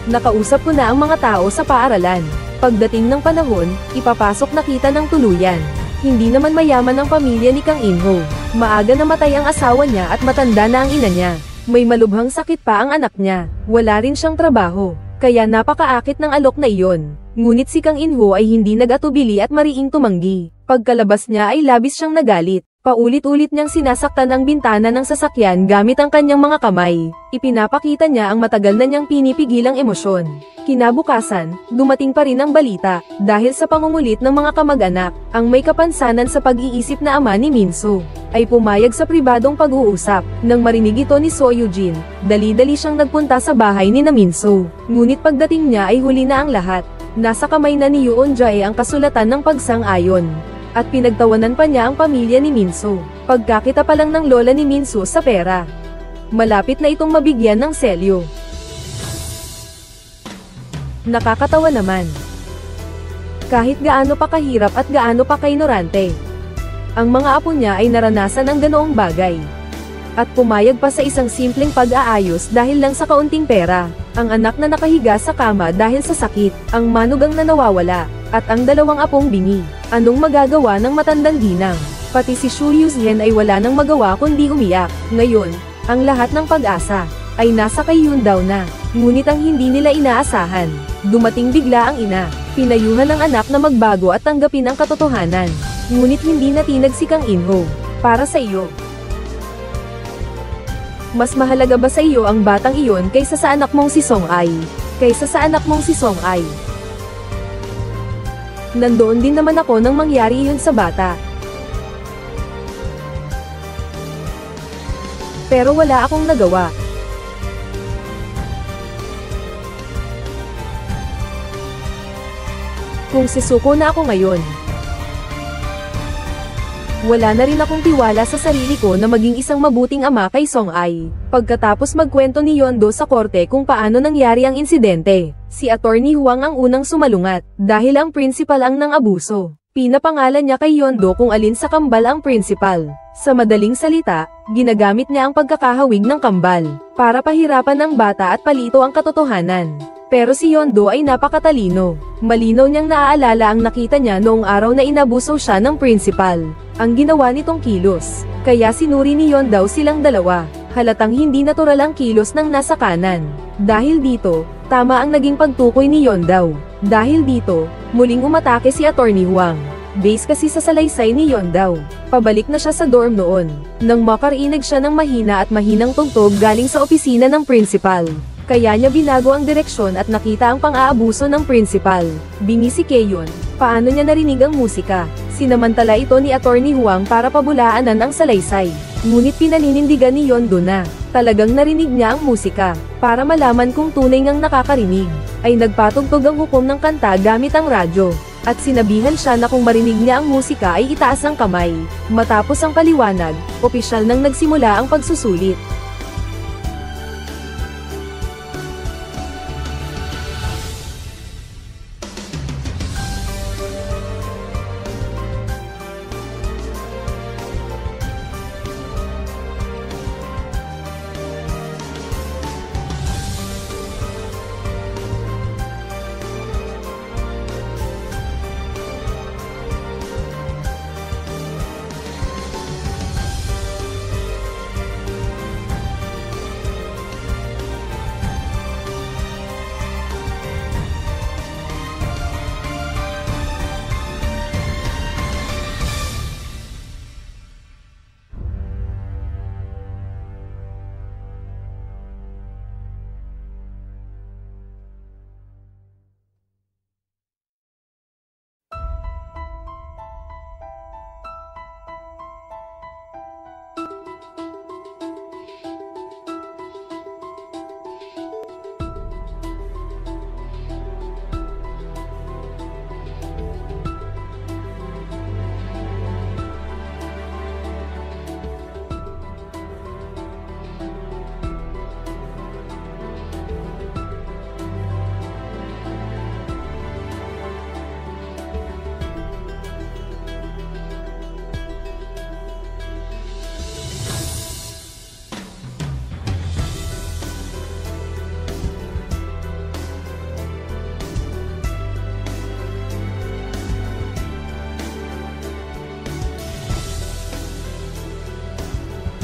Nakausap ko na ang mga tao sa paaralan. Pagdating ng panahon, ipapasok na kita ng tuluyan. Hindi naman mayaman ang pamilya ni Kang Inho. Maaga namatay ang asawa niya at matanda na ang ina niya. May malubhang sakit pa ang anak niya. Wala rin siyang trabaho. Kaya napakaakit ng alok na iyon. Ngunit si Kang Inho ay hindi nag-atubili at mariing tumanggi. Pagkalabas niya ay labis siyang nagalit. Paulit-ulit niyang sinasaktan ang bintana ng sasakyan gamit ang kanyang mga kamay. Ipinapakita niya ang matagal na niyang pinipigilang emosyon. Kinabukasan, dumating pa rin ang balita, dahil sa pangungulit ng mga kamag-anak, ang may kapansanan sa pag-iisip na ama ni Minso, ay pumayag sa pribadong pag-uusap. Nang marinig ito ni So Eugene, dali-dali siyang nagpunta sa bahay ni Minso. Ngunit pagdating niya ay huli na ang lahat. Nasa kamay na ni Yoon Jae ang kasulatan ng pagsang-ayon. At pinagtawanan pa niya ang pamilya ni Minso. Pagkakita pa lang ng lola ni Minso sa pera. Malapit na itong mabigyan ng selyo. Nakakatawa naman. Kahit gaano pa kahirap at gaano pa kainorante, ang mga apo niya ay naranasan ang ganoong bagay. At pumayag pa sa isang simpleng pag-aayos dahil lang sa kaunting pera. Ang anak na nakahiga sa kama dahil sa sakit, ang manugang na nawawala, at ang dalawang apong bingi. Anong magagawa ng matandang ginang? Pati si Shu Yuzhen ay wala nang magawa kundi umiyak. Ngayon, ang lahat ng pag-asa ay nasa kay Yundao na. Ngunit ang hindi nila inaasahan, dumating bigla ang ina. Pinayuhan ng anak na magbago at tanggapin ang katotohanan. Ngunit hindi natinag si Kang Inho. Para sa iyo. Mas mahalaga ba sa iyo ang batang iyon kaysa sa anak mong si Song Ai? Kaysa sa anak mong si Song Ai? Nandoon din naman ako nang mangyari yun sa bata. Pero wala akong nagawa. Kung sisuko na ako ngayon, wala na rin akong tiwala sa sarili ko na maging isang mabuting ama kay Song Ai. Pagkatapos magkwento ni Yondo sa korte kung paano nangyari ang insidente, si Attorney Huang ang unang sumalungat, dahil ang principal ang nang-abuso. Pinapangalan niya kay Yondo kung alin sa kambal ang principal. Sa madaling salita, ginagamit niya ang pagkakahawig ng kambal, para pahirapan ang bata at palito ang katotohanan. Pero si Yondo ay napakatalino. Malinaw niyang naaalala ang nakita niya noong araw na inabuso siya ng principal. Ang ginawa nitong kilos. Kaya sinuri ni Yondao silang dalawa. Halatang hindi natural ang kilos ng nasa kanan. Dahil dito, tama ang naging pagtukoy ni Yondao. Dahil dito, muling umatake si Attorney Huang. Base kasi sa salaysay ni Yondao. Pabalik na siya sa dorm noon, nang makarinig siya ng mahina at mahinang tugtog galing sa opisina ng principal. Kaya niya binago ang direksyon at nakita ang pang-aabuso ng principal. Bingi si Keyon, paano niya narinig ang musika? Sinamantala ito ni Attorney Huang para pabulaanan ang salaysay. Ngunit pinaninindigan ni Yondo na talagang narinig niya ang musika. Para malaman kung tunay ngang nakakarinig, ay nagpatugtog ang hukom ng kanta gamit ang radyo. At sinabihan siya na kung marinig niya ang musika ay itaas ang kamay. Matapos ang paliwanag, opisyal nang nagsimula ang pagsusulit.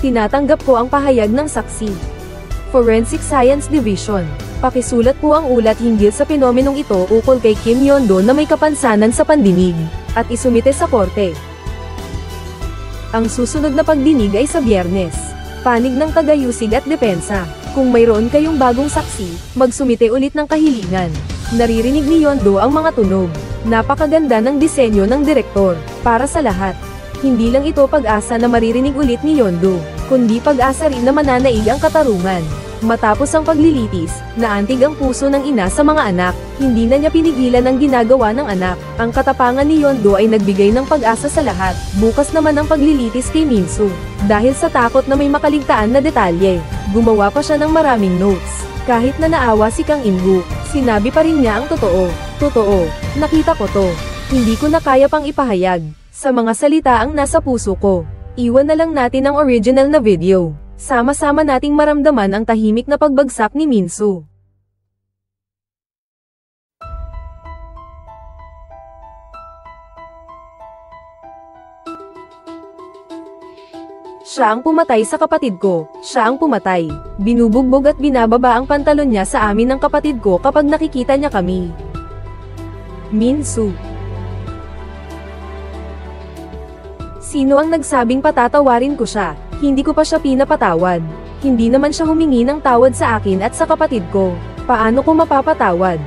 Tinatanggap ko ang pahayag ng saksi. Forensic Science Division. Pakisulat po ang ulat hinggil sa penomenong ito ukol kay Kim Yeon-do na may kapansanan sa pandinig, at isumite sa korte. Ang susunod na pagdinig ay sa Biyernes. Panig ng tagayusig at depensa. Kung mayroon kayong bagong saksi, magsumite ulit ng kahilingan. Naririnig ni Yeon-do ang mga tunog. Napakaganda ng disenyo ng direktor, para sa lahat. Hindi lang ito pag-asa na maririnig ulit ni Yeon-do, kundi pag-asa rin na mananaig ang katarungan. Matapos ang paglilitis, naantig ang puso ng ina sa mga anak, hindi na niya pinigilan ang ginagawa ng anak. Ang katapangan ni Yeon-do ay nagbigay ng pag-asa sa lahat. Bukas naman ang paglilitis kay Min-soo. Dahil sa takot na may makaligtaan na detalye, gumawa pa siya ng maraming notes. Kahit na naawa si Kang In-woo, sinabi pa rin niya ang totoo. Totoo, nakita ko to. Hindi ko na kaya pang ipahayag. Sa mga salita ang nasa puso ko. Iwan na lang natin ang original na video. Sama-sama nating maramdaman ang tahimik na pagbagsak ni Min-soo. Siya ang pumatay sa kapatid ko, siya ang pumatay. Binubugbog at binababa ang pantalon niya sa amin ng kapatid ko kapag nakikita niya kami. Min-soo. Sino ang nagsabing patatawarin ko siya? Hindi ko pa siya pinapatawad. Hindi naman siya humingi ng tawad sa akin at sa kapatid ko. Paano ko mapapatawad?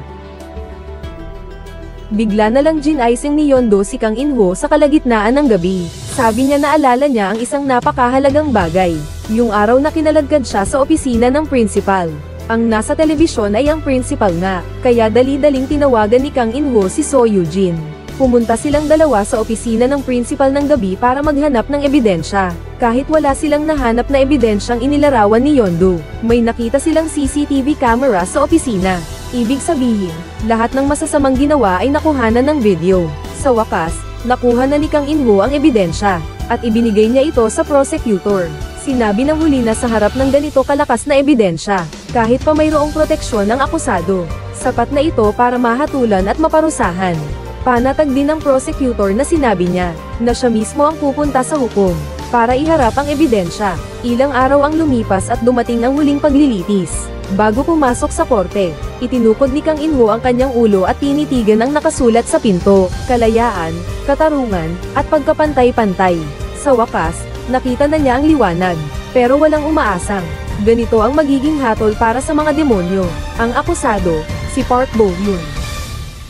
Bigla na lang ginaising ni Yeon-do si Kang In-woo sa kalagitnaan ng gabi. Sabi niya naalala niya ang isang napakahalagang bagay. Yung araw na kinaladkad siya sa opisina ng principal. Ang nasa telebisyon ay ang principal nga, kaya dali-daling tinawagan ni Kang In-woo si So Yoo-jin. Pumunta silang dalawa sa opisina ng principal ng gabi para maghanap ng ebidensya. Kahit wala silang nahanap na ebidensyang inilarawan ni Yeon-do, may nakita silang CCTV camera sa opisina. Ibig sabihin, lahat ng masasamang ginawa ay nakuhanan ng video. Sa wakas, nakuha na ni Kang In-woo ang ebidensya, at ibinigay niya ito sa prosecutor. Sinabi ng huli na sa harap ng ganito kalakas na ebidensya, kahit pa mayroong proteksyon ng akusado, sapat na ito para mahatulan at maparusahan. Panatag din ng prosecutor na sinabi niya, na siya mismo ang pupunta sa hukom, para iharap ang ebidensya. Ilang araw ang lumipas at dumating ang huling paglilitis. Bago pumasok sa korte, itinukod ni Kang In-woo ang kanyang ulo at tinitigan ang nakasulat sa pinto, kalayaan, katarungan, at pagkapantay-pantay. Sa wakas, nakita na niya ang liwanag, pero walang umaasang. Ganito ang magiging hatol para sa mga demonyo. Ang akusado, si Park Bo-hyun.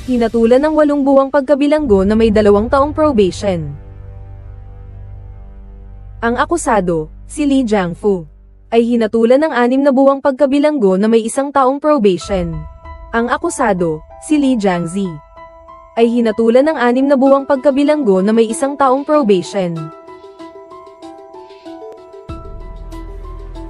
Hinatulan ng 8 buwang pagkabilanggo na may 2 taong probation. Ang akusado, si Lee Jang-foo, ay hinatulan ng 6 na buwang pagkabilanggo na may 1 taong probation. Ang akusado, si Lee Jang-zi, ay hinatulan ng 6 na buwang pagkabilanggo na may 1 taong probation.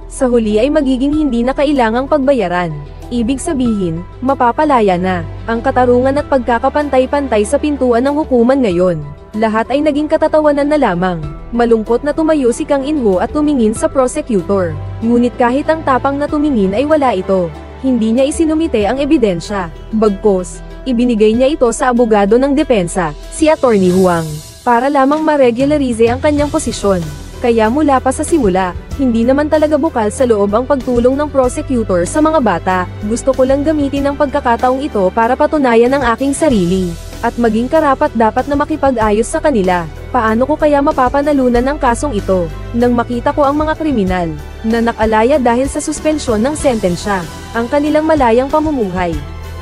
Sa huli ay magiging hindi na kailangang pagbayaran. Ibig sabihin, mapapalaya na ang katarungan at pagkakapantay-pantay sa pintuan ng hukuman ngayon. Lahat ay naging katatawanan na lamang. Malungkot na tumayo si Kang In-woo at tumingin sa prosecutor. Ngunit kahit ang tapang na tumingin ay wala ito. Hindi niya isinumite ang ebidensya. Bagkus, ibinigay niya ito sa abogado ng depensa, si Attorney Huang, para lamang ma-regularize ang kanyang posisyon. Kaya mula pa sa simula, hindi naman talaga bukal sa loob ang pagtulong ng prosecutor sa mga bata. Gusto ko lang gamitin ang pagkakataong ito para patunayan ang aking sarili, at maging karapat-dapat na makipag-ayos sa kanila. Paano ko kaya mapapanalunan ang kasong ito? Nang makita ko ang mga kriminal, na nakalaya dahil sa suspensyon ng sentensya, ang kanilang malayang pamumuhay.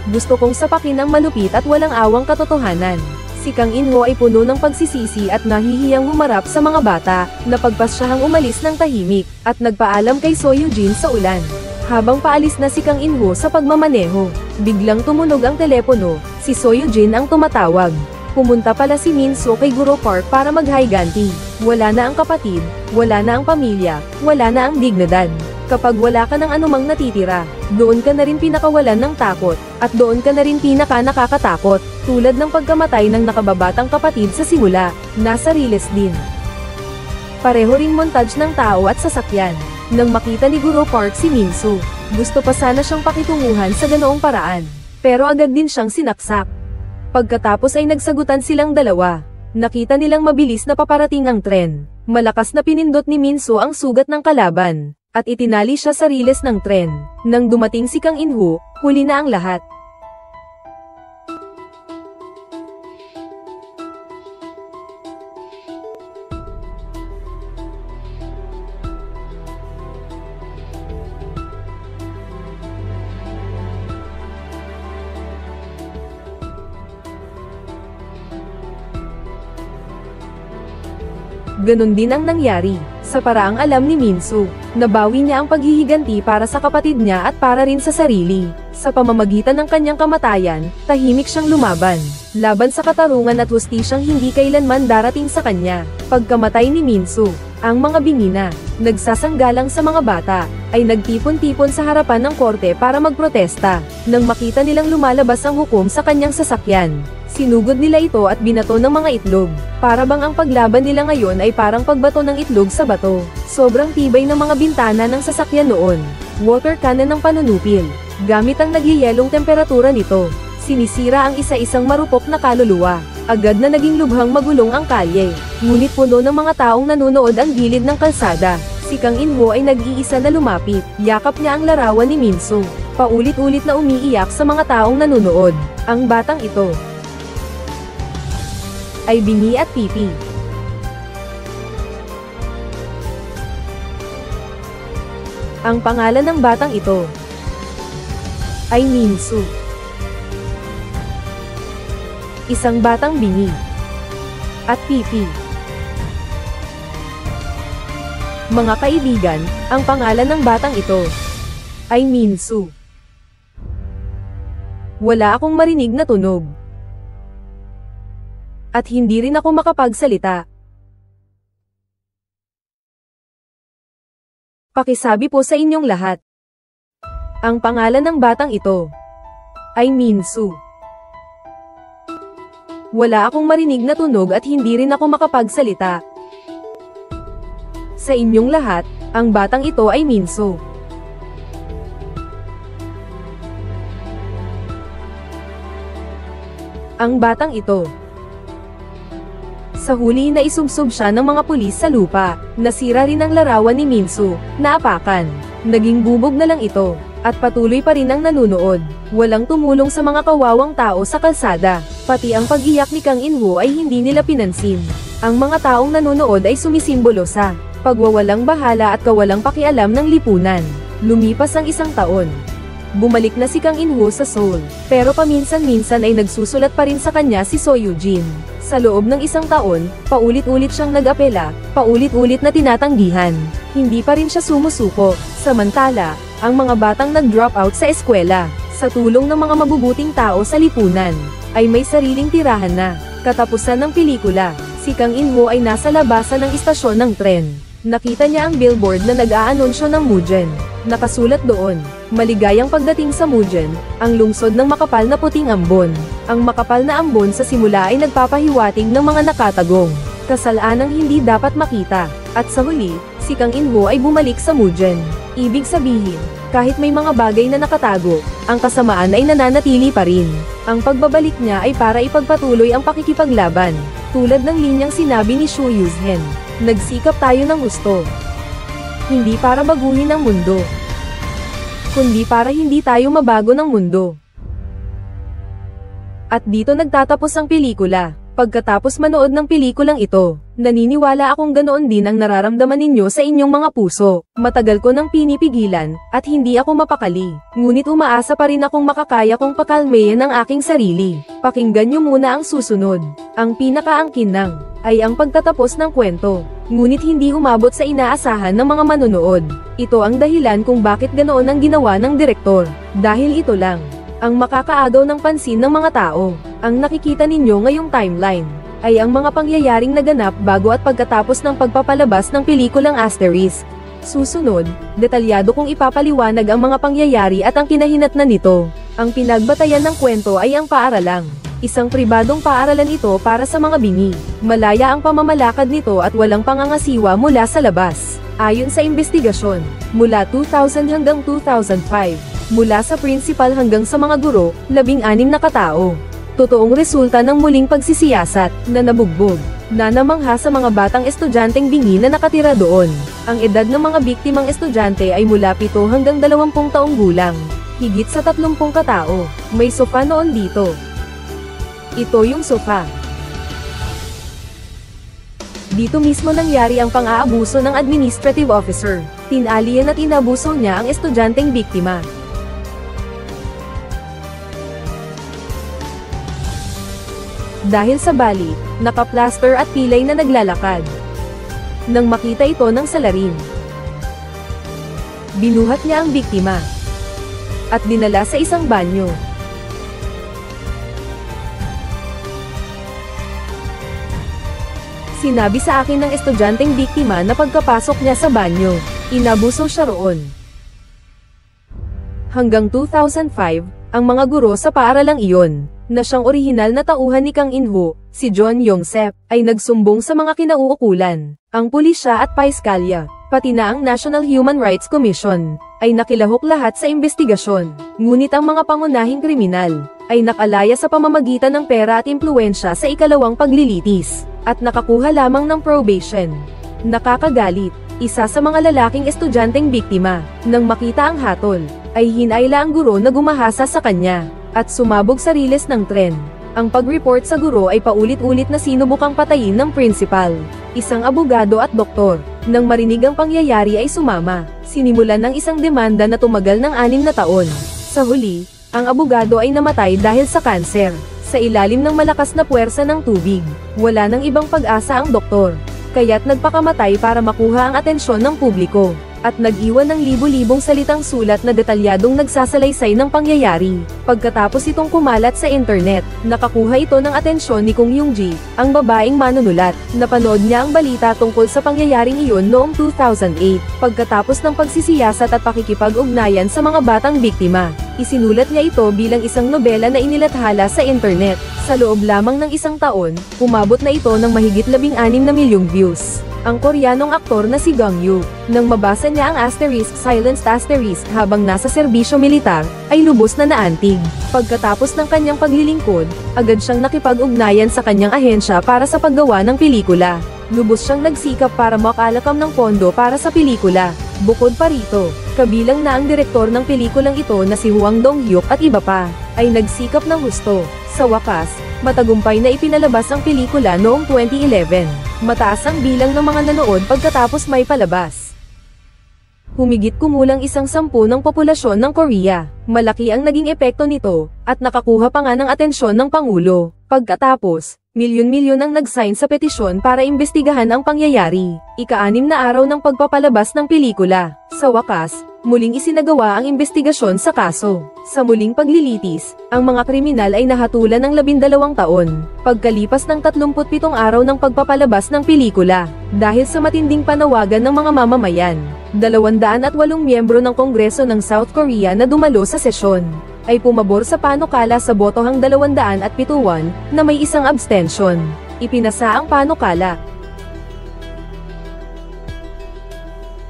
Gusto kong sapakin ang malupit at walang awang katotohanan. Si Kang In-woo ay puno ng pagsisisi at nahihiyang humarap sa mga bata, napagpasyahang umalis ng tahimik, at nagpaalam kay So Yoo-jin sa ulan. Habang paalis na si Kang In-woo sa pagmamaneho, biglang tumunog ang telepono, si So Yoo-jin ang tumatawag. Pumunta pala si Min-soo kay Guro Park para mag-higanti. Wala na ang kapatid, wala na ang pamilya, wala na ang dignidad. Kapag wala ka ng anumang natitira, doon ka na rin pinakawalan ng takot, at doon ka na rin pinaka-nakakatakot, tulad ng pagkamatay ng nakababatang kapatid sa simula, nasa Riles din. Pareho ring montage ng tao at sasakyan. Nang makita ni Guro Park si Min-soo, gusto pa sana siyang pakitunguhan sa ganoong paraan, pero agad din siyang sinaksak. Pagkatapos ay nagsagutan silang dalawa. Nakita nilang mabilis na paparating ang tren. Malakas na pinindot ni Minso ang sugat ng kalaban, at itinali siya sa riles ng tren. Nang dumating si Kang In-woo, huli na ang lahat. Ganon din ang nangyari. Sa paraang alam ni Minso, nabawi niya ang paghihiganti para sa kapatid niya at para rin sa sarili. Sa pamamagitan ng kanyang kamatayan, tahimik siyang lumaban. Laban sa katarungan at hustisyang hindi kailanman darating sa kanya. Pagkamatay ni Minso, ang mga bingi na nagsasanggalang sa mga bata, ay nagtipon-tipon sa harapan ng korte para magprotesta. Nang makita nilang lumalabas ang hukom sa kanyang sasakyan, sinugod nila ito at binato ng mga itlog. Para bang ang paglaban nila ngayon ay parang pagbato ng itlog sa bato. Sobrang tibay ng mga bintana ng sasakyan noon. Water cannon ng panunupil. Gamit ang nagyayelong temperatura nito, sinisira ang isa-isang marupok na kaluluwa. Agad na naging lubhang magulong ang kalye. Ngunit puno ng mga taong nanonood ang gilid ng kalsada. Si Kang In-woo ay nag-iisa na lumapit. Yakap niya ang larawan ni Minso. Paulit-ulit na umiiyak sa mga taong nanonood. Ang batang ito ay bingi at pipi. Ang pangalan ng batang ito ay Minso. Isang batang bingi at pipi. Mga kaibigan, ang pangalan ng batang ito ay Minso. Wala akong marinig na tunog. At hindi rin ako makapagsalita. Pakisabi po sa inyong lahat. Ang pangalan ng batang ito ay Minso. Wala akong marinig na tunog at hindi rin ako makapagsalita. Sa inyong lahat, ang batang ito ay Minso. Ang batang ito. Sa huli na isubsob siya ng mga pulis sa lupa. Nasira rin ang larawan ni Minso, naapakan. Naging bubog na lang ito, at patuloy pa rin ang nanunood. Walang tumulong sa mga kawawang tao sa kalsada. Pati ang pag-iyak ni Kang In-woo ay hindi nila pinansin. Ang mga taong nanonood ay sumisimbolo sa pagwawalang bahala at kawalang pakialam ng lipunan. Lumipas ang isang taon. Bumalik na si Kang In-woo sa Seoul, pero paminsan-minsan ay nagsusulat pa rin sa kanya si So Eugene. Sa loob ng isang taon, paulit-ulit siyang nag-apela, paulit-ulit na tinatanggihan. Hindi pa rin siya sumusuko. Samantala, ang mga batang nag-drop out sa eskwela, sa tulong ng mga mabubuting tao sa lipunan, ay may sariling tirahan na. Katapusan ng pelikula, si Kang In-woo ay nasa labasan ng istasyon ng tren. Nakita niya ang billboard na nag-aanunsyo ng Mugen. Nakasulat doon, maligayang pagdating sa Mugen, ang lungsod ng makapal na puting ambon. Ang makapal na ambon sa simula ay nagpapahiwatig ng mga nakatagong kasalanang hindi dapat makita. At sa huli, si Kang In-woo ay bumalik sa Mugen. Ibig sabihin, kahit may mga bagay na nakatago, ang kasamaan ay nananatili pa rin. Ang pagbabalik niya ay para ipagpatuloy ang pakikipaglaban. Tulad ng linyang sinabi ni Shu Yuzhen, nagsikap tayo ng gusto. Hindi para baguhin ang mundo, kundi para hindi tayo mabago ng mundo. At dito nagtatapos ang pelikula. Pagkatapos manood ng pelikulang ito, naniniwala akong ganoon din ang nararamdaman ninyo sa inyong mga puso. Matagal ko nang pinipigilan, at hindi ako mapakali. Ngunit umaasa pa rin akong makakaya kong pakalmayan ang aking sarili. Pakinggan nyo muna ang susunod. Ang pinakaangkinang ay ang pagtatapos ng kwento. Ngunit hindi umabot sa inaasahan ng mga manonood. Ito ang dahilan kung bakit ganoon ang ginawa ng direktor. Dahil ito lang ang makakaagaw ng pansin ng mga tao. Ang nakikita ninyo ngayong timeline ay ang mga pangyayaring naganap bago at pagkatapos ng pagpapalabas ng pelikulang Asterisk. Susunod, detalyado kong ipapaliwanag ang mga pangyayari at ang kinahinatnan nito. Ang pinagbatayan ng kwento ay ang paaralang. Isang pribadong paaralan ito para sa mga bingi. Malaya ang pamamalakad nito at walang pangangasiwa mula sa labas. Ayon sa investigasyon, mula 2000 hanggang 2005, mula sa principal hanggang sa mga guro, 16 na katao. Totoong resulta ng muling pagsisiyasat na nabugbog. Nanamangha sa mga batang estudyanteng bingi na nakatira doon. Ang edad ng mga biktimang estudyante ay mula 7 hanggang 20 taong gulang. Higit sa 30 katao. May sofa noon dito. Ito yung sofa. Dito mismo nangyari ang pang-aabuso ng administrative officer. Tinalian at inabuso niya ang estudyanteng biktima. Dahil sa bali, naka-plaster at pilay na naglalakad. Nang makita ito ng salarin, binuhat niya ang biktima at dinala sa isang banyo. Sinabi sa akin ng estudyanteng biktima na pagkapasok niya sa banyo, inabuso siya roon. Hanggang 2005, ang mga guro sa paaralang iyon, na siyang orihinal na tauhan ni Kang In-ho, si John Yong-sep, ay nagsumbong sa mga kinauukulan. Ang pulisya at paiskalya, pati na ang National Human Rights Commission, ay nakilahok lahat sa investigasyon. Ngunit ang mga pangunahing kriminal, ay nakalaya sa pamamagitan ng pera at impluwensya sa ikalawang paglilitis, at nakakuha lamang ng probation. Nakakagalit, isa sa mga lalaking estudyanteng biktima, nang makita ang hatol, ay hinayla ang guro na gumahasa sa kanya, at sumabog sa riles ng tren. Ang pag-report sa guro ay paulit-ulit na sinubukang patayin ng principal, isang abogado at doktor. Nang marinig ang pangyayari ay sumama, sinimulan ng isang demanda na tumagal ng 6 na taon. Sa huli, ang abogado ay namatay dahil sa kanser. Sa ilalim ng malakas na puwersa ng tubig, wala nang ibang pag-asa ang doktor, kaya't nagpakamatay para makuha ang atensyon ng publiko, at nag-iwan ng libu-libong salitang sulat na detalyadong nagsasalaysay ng pangyayari. Pagkatapos itong kumalat sa internet, nakakuha ito ng atensyon ni Kung Young-ji, ang babaeng manunulat. Napanood niya ang balita tungkol sa pangyayaring iyon noong 2008, pagkatapos ng pagsisiyasat at pakikipag-ugnayan sa mga batang biktima. Isinulat niya ito bilang isang nobela na inilathala sa internet. Sa loob lamang ng 1 taon, umabot na ito ng mahigit 16 na milyong views. Ang Koreanong aktor na si Gang Yoo, nang mabasa niya ang *silenced* habang nasa serbisyo militar, ay lubos na naantig. Pagkatapos ng kanyang paglilingkod, agad siyang nakipag-ugnayan sa kanyang ahensya para sa paggawa ng pelikula. Lubos siyang nagsikap para makalakam ng pondo para sa pelikula. Bukod pa rito, kabilang na ang direktor ng pelikulang ito na si Hwang Dong-hyuk at iba pa, ay nagsikap ng husto. Sa wakas, matagumpay na ipinalabas ang pelikula noong 2011. Mataas ang bilang ng mga nanood pagkatapos may palabas. Humigit kumulang 1/10 ng populasyon ng Korea. Malaki ang naging epekto nito, at nakakuha pa nga ng atensyon ng Pangulo. Pagkatapos, milyon-milyon ang nag-sign sa petisyon para imbestigahan ang pangyayari. Ika-6 na araw ng pagpapalabas ng pelikula. Sa wakas, muling isinagawa ang imbestigasyon sa kaso. Sa muling paglilitis, ang mga kriminal ay nahatulan ng 12 taon, pagkalipas ng 37 araw ng pagpapalabas ng pelikula. Dahil sa matinding panawagan ng mga mamamayan, 208 miyembro ng Kongreso ng South Korea na dumalo sa sesyon, ay pumabor sa panukala sa botohang 207 na may isang abstention. Ipinasa ang panukala.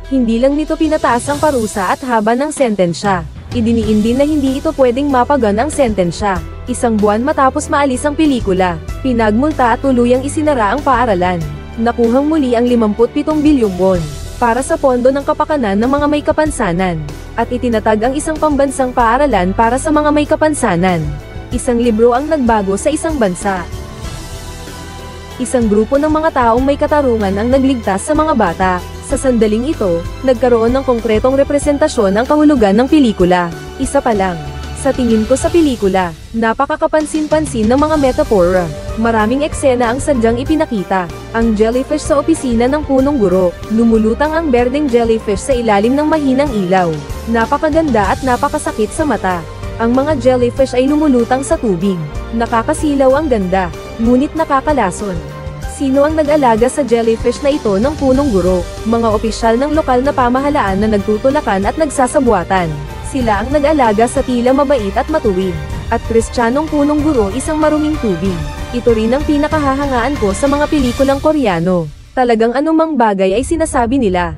Hindi lang nito pinataas ang parusa at haba ng sentensya. Idiniin din na hindi ito pwedeng mapagan ang sentensya. 1 buwan matapos maalis ang pelikula, pinagmulta at tuluyang isinara ang paaralan. Nakuhang muli ang 57 bilyong won para sa pondo ng kapakanan ng mga may kapansanan, at itinatag ang isang pambansang paaralan para sa mga may kapansanan. Isang libro ang nagbago sa isang bansa. Isang grupo ng mga taong may katarungan ang nagligtas sa mga bata. Sa sandaling ito, nagkaroon ng konkretong representasyon ang kahulugan ng pelikula. Isa pa lang, sa tingin ko sa pelikula, napakakapansin-pansin ng mga metapora. Maraming eksena ang sadyang ipinakita. Ang jellyfish sa opisina ng punong guro, lumulutang ang berdeng jellyfish sa ilalim ng mahinang ilaw. Napakaganda at napakasakit sa mata. Ang mga jellyfish ay lumulutang sa tubig. Nakakasilaw ang ganda, ngunit nakakalason. Sino ang nag-alaga sa jellyfish na ito ng punong guro? Mga opisyal ng lokal na pamahalaan na nagtutulakan at nagsasabuatan. Sila ang nag-alaga sa tila mabait at matuwid. At Kristiyanong punong guro isang maruming tubig. Ito rin ang pinakahahangaan ko sa mga pelikulang Koreano. Talagang anumang bagay ay sinasabi nila.